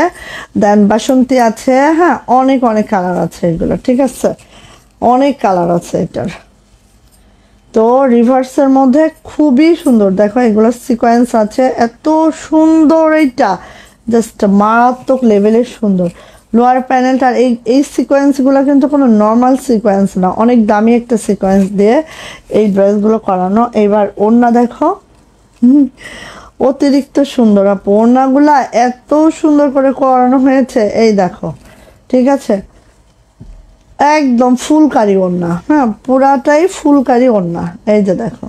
দেন বাসন্তী আছে। হ্যাঁ অনেক অনেক কালার আছে এগুলো, ঠিক আছে? অনেক কালার আছে এটার। তো রিভার্সের মধ্যে খুবই সুন্দর, দেখো এগুলো সিকোয়েন্স আছে, এত সুন্দর এইটা জাস্ট মারাত্মক লেভেলের সুন্দর। লোয়ার প্যানেলটার এই এই সিকোয়েন্সগুলো কিন্তু কোনো নর্মাল সিকোয়েন্স না, অনেক দামি একটা সিকোয়েন্স দিয়ে এই ড্রেসগুলো করানো। এবার ওড়না দেখো, অতিরিক্ত সুন্দর আপু, ওড়নাগুলা এত সুন্দর করে করানো হয়েছে, এই দেখো, ঠিক আছে? একদম ফুলকারি ওড়না, হ্যাঁ পুরাটাই ফুলকারি ওড়না। এই যে দেখো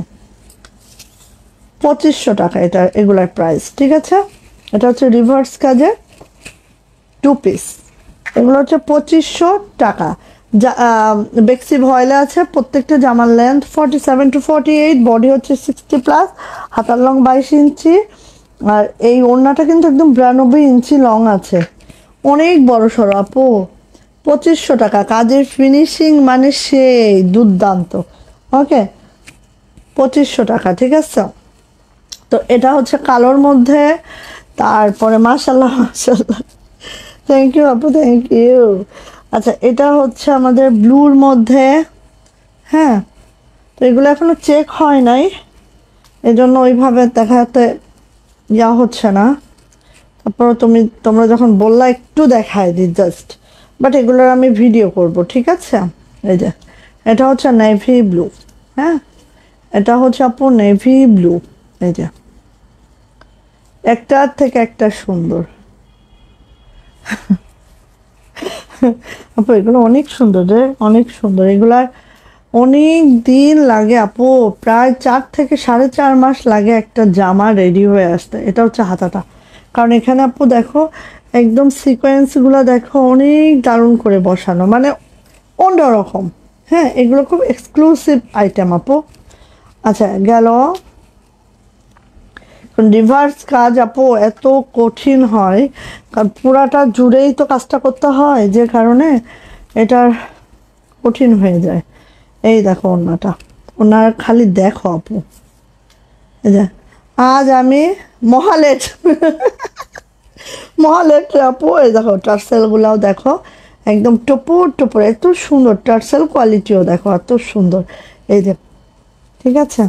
2500 টাকা এটা, এগুলার প্রাইস, ঠিক আছে? এটা হচ্ছে রিভার্স কাজে 2 পিস, এগুলো হচ্ছে 2500 টাকা। বেক্সি ভয়েলে আছে, প্রত্যেকটা জামার লেন্থ 47 to 48, বডি হচ্ছে 60+, হাতার লং 22 ইঞ্চি। আর এই ওড়নাটা কিন্তু একদম 92 ইঞ্চি লং আছে, অনেক বড় সড়ো আপু। 2500 টাকা, কাজের ফিনিশিং মানে সেই দুর্দান্ত। ওকে 2500 টাকা, ঠিক আছে? তো এটা হচ্ছে কালোর মধ্যে, তারপরে মাশাল্লাহ মাশাল্লাহ, থ্যাংক ইউ আপু, থ্যাংক ইউ। আচ্ছা এটা হচ্ছে আমাদের ব্লুর মধ্যে, হ্যাঁ তো এগুলো এখনো চেক হয় নাই, এজন্য ওইভাবে দেখাতে ইয়া হচ্ছে না। তারপর তোমরা যখন বললা একটু দেখায় দিই জাস্ট, বাট এগুলোর আমি ভিডিও করব, ঠিক আছে? এই যে এটা হচ্ছে নেভি ব্লু, হ্যাঁ এটা হচ্ছে আপু নেভি ব্লু, এই যে একটার থেকে একটা সুন্দর। আপু এগুলো অনেক সুন্দর রে, অনেক সুন্দর। এগুলার অনেক দিন লাগে আপু, প্রায় 4 থেকে 4.5 মাস লাগে একটা জামা রেডি হয়ে আসতে। এটা হচ্ছে হাতাটা, কারণ এখানে আপু দেখো একদম সিকোয়েন্সগুলো দেখো অনেক দারুণ করে বসানো, মানে অন্যরকম। হ্যাঁ এগুলো খুব এক্সক্লুসিভ আইটেম আপু। আচ্ছা গেল রিভার্স কাজ আপু, এত কঠিন হয় কারণ পুরাটা জুড়েই তো কাজটা করতে হয়, যে কারণে এটার কঠিন হয়ে যায়। এই দেখো ওড়নাটা, ওনার খালি দেখো আপু, এই যে আজ আমি মহালেট মহালেট আপু, এই দেখো টার্সেল গুলাও দেখো একদম টুপুর টুপুর, এত সুন্দর টার্সেল কোয়ালিটিও দেখো এত সুন্দর। এই যে ঠিক আছে,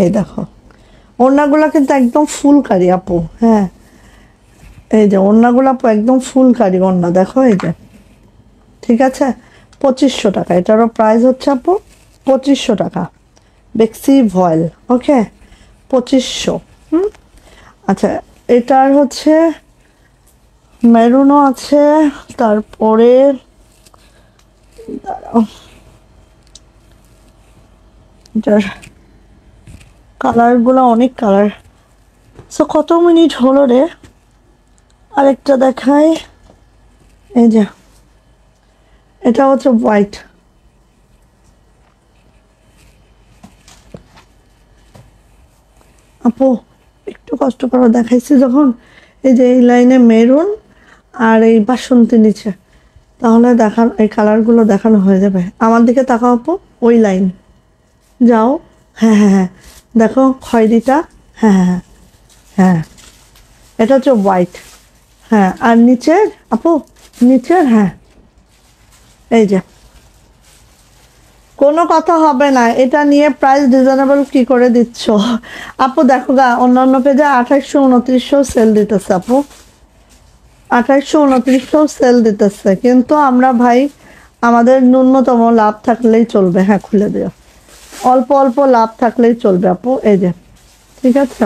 এই দেখো ওড়নাগুলো কিন্তু একদম ফুলকারি আপু, হ্যাঁ এই যে ওড়নাগুলো আপু একদম ফুলকারি ওড়না দেখো, এই যে ঠিক আছে 2500 টাকা, এটারও প্রাইস হচ্ছে আপু 2500 টাকা, বেক্সি ভয়েল, ওকে 2500। আচ্ছা এটার হচ্ছে মেরুনও আছে, তারপরে দাঁড়াও, এটার কালারগুলো অনেক কালার। সো কত মিনিট হলো রে, আরেকটা দেখাই, এই যে এটা হচ্ছে হোয়াইট, আপু একটু কষ্ট করে দেখাইছি যখন, এই যে এই লাইনে মেরুন আর এই বাসন্তী নিচে, তাহলে দেখান এই কালারগুলো দেখানো হয়ে যাবে। আমার দিকে তাকাও আপু, ওই লাইন যাও, হ্যাঁ হ্যাঁ হ্যাঁ দেখো খয়েরিটা, হ্যাঁ হ্যাঁ হ্যাঁ এটা হচ্ছে হোয়াইট, হ্যাঁ আর নিচের আপু, নিচের হ্যাঁ এই যে কোনো কথা হবে না, এটা নিয়ে প্রাইস রিজনেবল কি করে দিচ্ছ আপু? দেখো গা অন্যান্য পেজে 2800 2900 সেল দিতেছে আপু, 2800 2900 সেল দিতেছে, কিন্তু আমরা ভাই আমাদের ন্যূনতম লাভ থাকলেই চলবে, হ্যাঁ খুলে দিও, অল্প অল্প লাভ থাকলেই চলবে আপু। এই যে ঠিক আছে,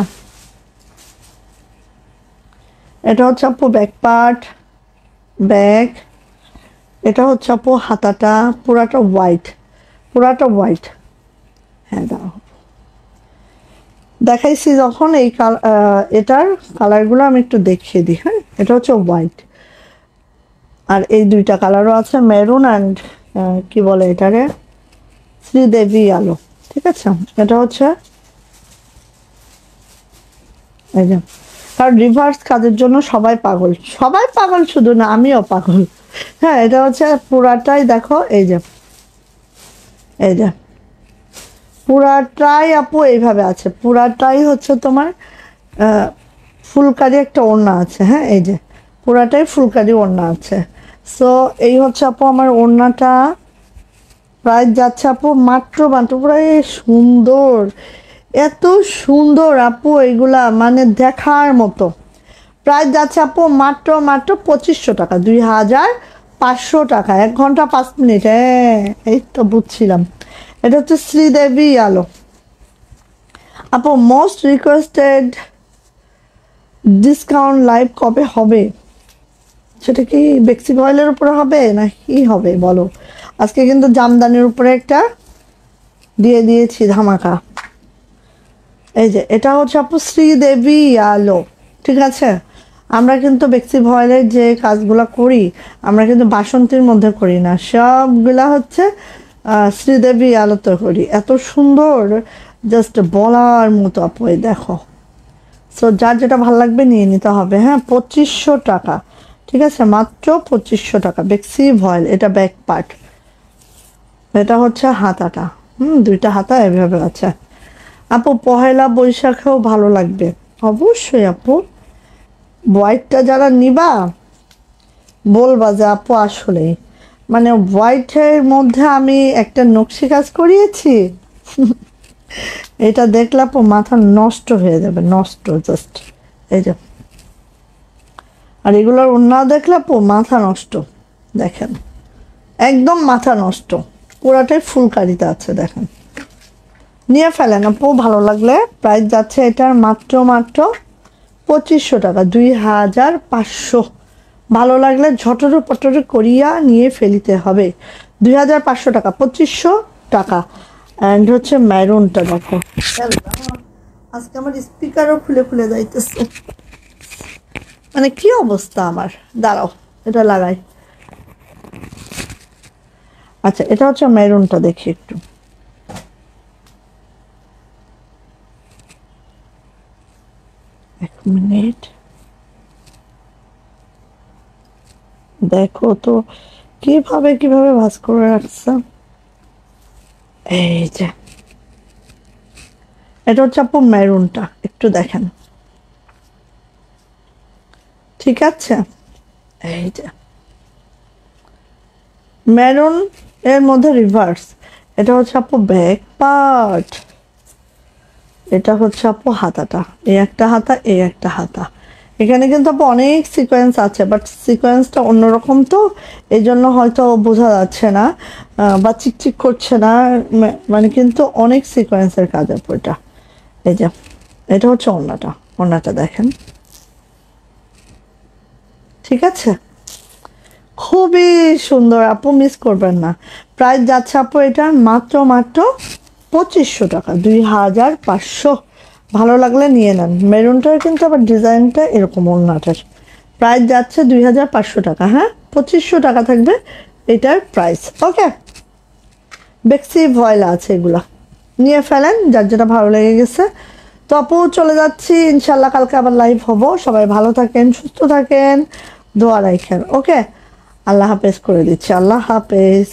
এটা হচ্ছে আপু ব্যাক পার্ট, ব্যাক, এটা হচ্ছে আপু হাতাটা, পুরাটা হোয়াইট, পুরাটা হোয়াইট, হ্যাঁ দাঁড়াও দেখাইছি যখন এই এটার কালারগুলো আমি একটু দেখিয়ে দিই, হ্যাঁ এটা হচ্ছে হোয়াইট, আর এই দুইটা কালারও আছে মেরুন অ্যান্ড কি বলে এটারে, শ্রীদেবী আলো, ঠিক আছে এটা হচ্ছে এই যে, কারণ রিভার্স কাজের জন্য সবাই পাগল, সবাই পাগল শুধু না আমিও পাগল, হ্যাঁ এটা হচ্ছে পুরাটাই দেখো, এই যে এই যে পুরাটাই আপু এইভাবে আছে, পুরাটাই হচ্ছে তোমার ফুলকারি একটা ওড়না আছে, হ্যাঁ এই যে পুরাটাই ফুলকারি ওড়না আছে। সো এই হচ্ছে আপু আমার ওড়নাটা, প্রাইস যাচ্ছে আপু মাত্র মাত্র, প্রায় সুন্দর, এত সুন্দর আপু এগুলা মানে দেখার মতো, প্রাইস যাচ্ছে আপু মাত্র মাত্র 2500 টাকা, 2500 টাকা, 1 ঘন্টা 5 মিনিট, হ্যাঁ এই তো বুঝছিলাম। এটা হচ্ছে শ্রীদেবী আলো আপু, মোস্ট রিকোয়েস্টেড ডিসকাউন্ট লাইভ কবে হবে? সেটা কি বেক্সি অয়েলের উপরে হবে না কি হবে বলো? আজকে কিন্তু জামদানির উপরে একটা দিয়ে দিয়েছি ধামাকা। এই যে এটা হচ্ছে আপু শ্রীদেবী আলো, ঠিক আছে, আমরা কিন্তু বেক্সি ভয়েলের যে কাজগুলো করি আমরা কিন্তু বাসন্তীর মধ্যে করি না, সবগুলা হচ্ছে শ্রীদেবী আলোতে করি, এত সুন্দর জাস্ট বলার মতো আপু, এই দেখো। সো যার যেটা ভালো লাগবে নিয়ে নিতে হবে, হ্যাঁ 2500 টাকা, ঠিক আছে মাত্র 2500 টাকা, বেক্সি ভয়েল, এটা ব্যাক পার্ট, এটা হচ্ছে হাতাটা, দুইটা হাতা এভাবে আছে আপু, পহেলা বৈশাখেও ভালো লাগবে অবশ্যই আপু, হোয়াইটটা যারা নিবা বলবা যে আপু আসলে মানে হোয়াইটের মধ্যে আমি একটা নকশি কাজ করিয়েছি এটা দেখলে আপু মাথা নষ্ট হয়ে যাবে, নষ্ট জাস্ট, এই যে আর এগুলোর ওড়না দেখলে আপু মাথা নষ্ট, দেখেন একদম মাথা নষ্ট, পুরাটাই ফুলকারিতে আছে, দেখেন নিয়ে ফেলেন আপু ভালো লাগলে। প্রাইস যাচ্ছে এটার মাত্র মাত্র 2500 টাকা, 2500, ভালো লাগলে ঝটরু পটরু করিয়া নিয়ে ফেলিতে হবে, 2500 টাকা, 2500 টাকা। অ্যান্ড হচ্ছে ম্যারুনটা দেখো, আজকে আমার স্পিকারও খুলে খুলে যাইতেছে, মানে কি অবস্থা আমার, দাঁড়াও এটা লাগাই। আচ্ছা এটা হচ্ছে মেরুনটা, দেখি একটু, এক মিনিট দেখো তো কিভাবে কিভাবে ভাঁজ করে রাখছে, এই যে এটা হচ্ছে আপু মেরুনটা, একটু দেখেন, ঠিক আছে। এই যে মেরুন এর মধ্যে রিভার্স, এটা হচ্ছে আপু ব্যাক পার্ট, এটা হচ্ছে আপু হাতাটা, এই একটা হাতা এই একটা হাতা। এখানে কিন্তু আপু অনেক সিকোয়েন্স আছে, বাট সিকোয়েন্সটা অন্যরকম, তো এই জন্য হয়তো বোঝা যাচ্ছে না বা চিকচিক করছে না, মানে কিন্তু অনেক সিকোয়েন্সের কাজ আপু এটা। এই যে এটা হচ্ছে ওড়নাটা, ওড়নাটা দেখেন, ঠিক আছে, খুবই সুন্দর আপু, মিস করবেন না। প্রাইস যাচ্ছে আপু এটা মাত্র মাত্র 2500 টাকা, 2500। ভালো লাগলে নিয়ে নেন। মেরুনটার কিন্তু আবার ডিজাইনটা এরকম ওড়নাটার। প্রাইস যাচ্ছে 2500 টাকা, হ্যাঁ 2500 টাকা থাকবে এটার প্রাইস। ওকে, বেক্সি ভয়লা আছে, এগুলা নিয়ে ফেলেন যার যেটা ভালো লেগে গেছে। তো আপু চলে যাচ্ছি, ইনশাল্লাহ কালকে আবার লাইভ হব। সবাই ভালো থাকেন, সুস্থ থাকেন, দোয়া রাখেন। ওকে, আল্লাহ হাফেজ করে দিচ্ছি, আল্লাহ হাফেজ।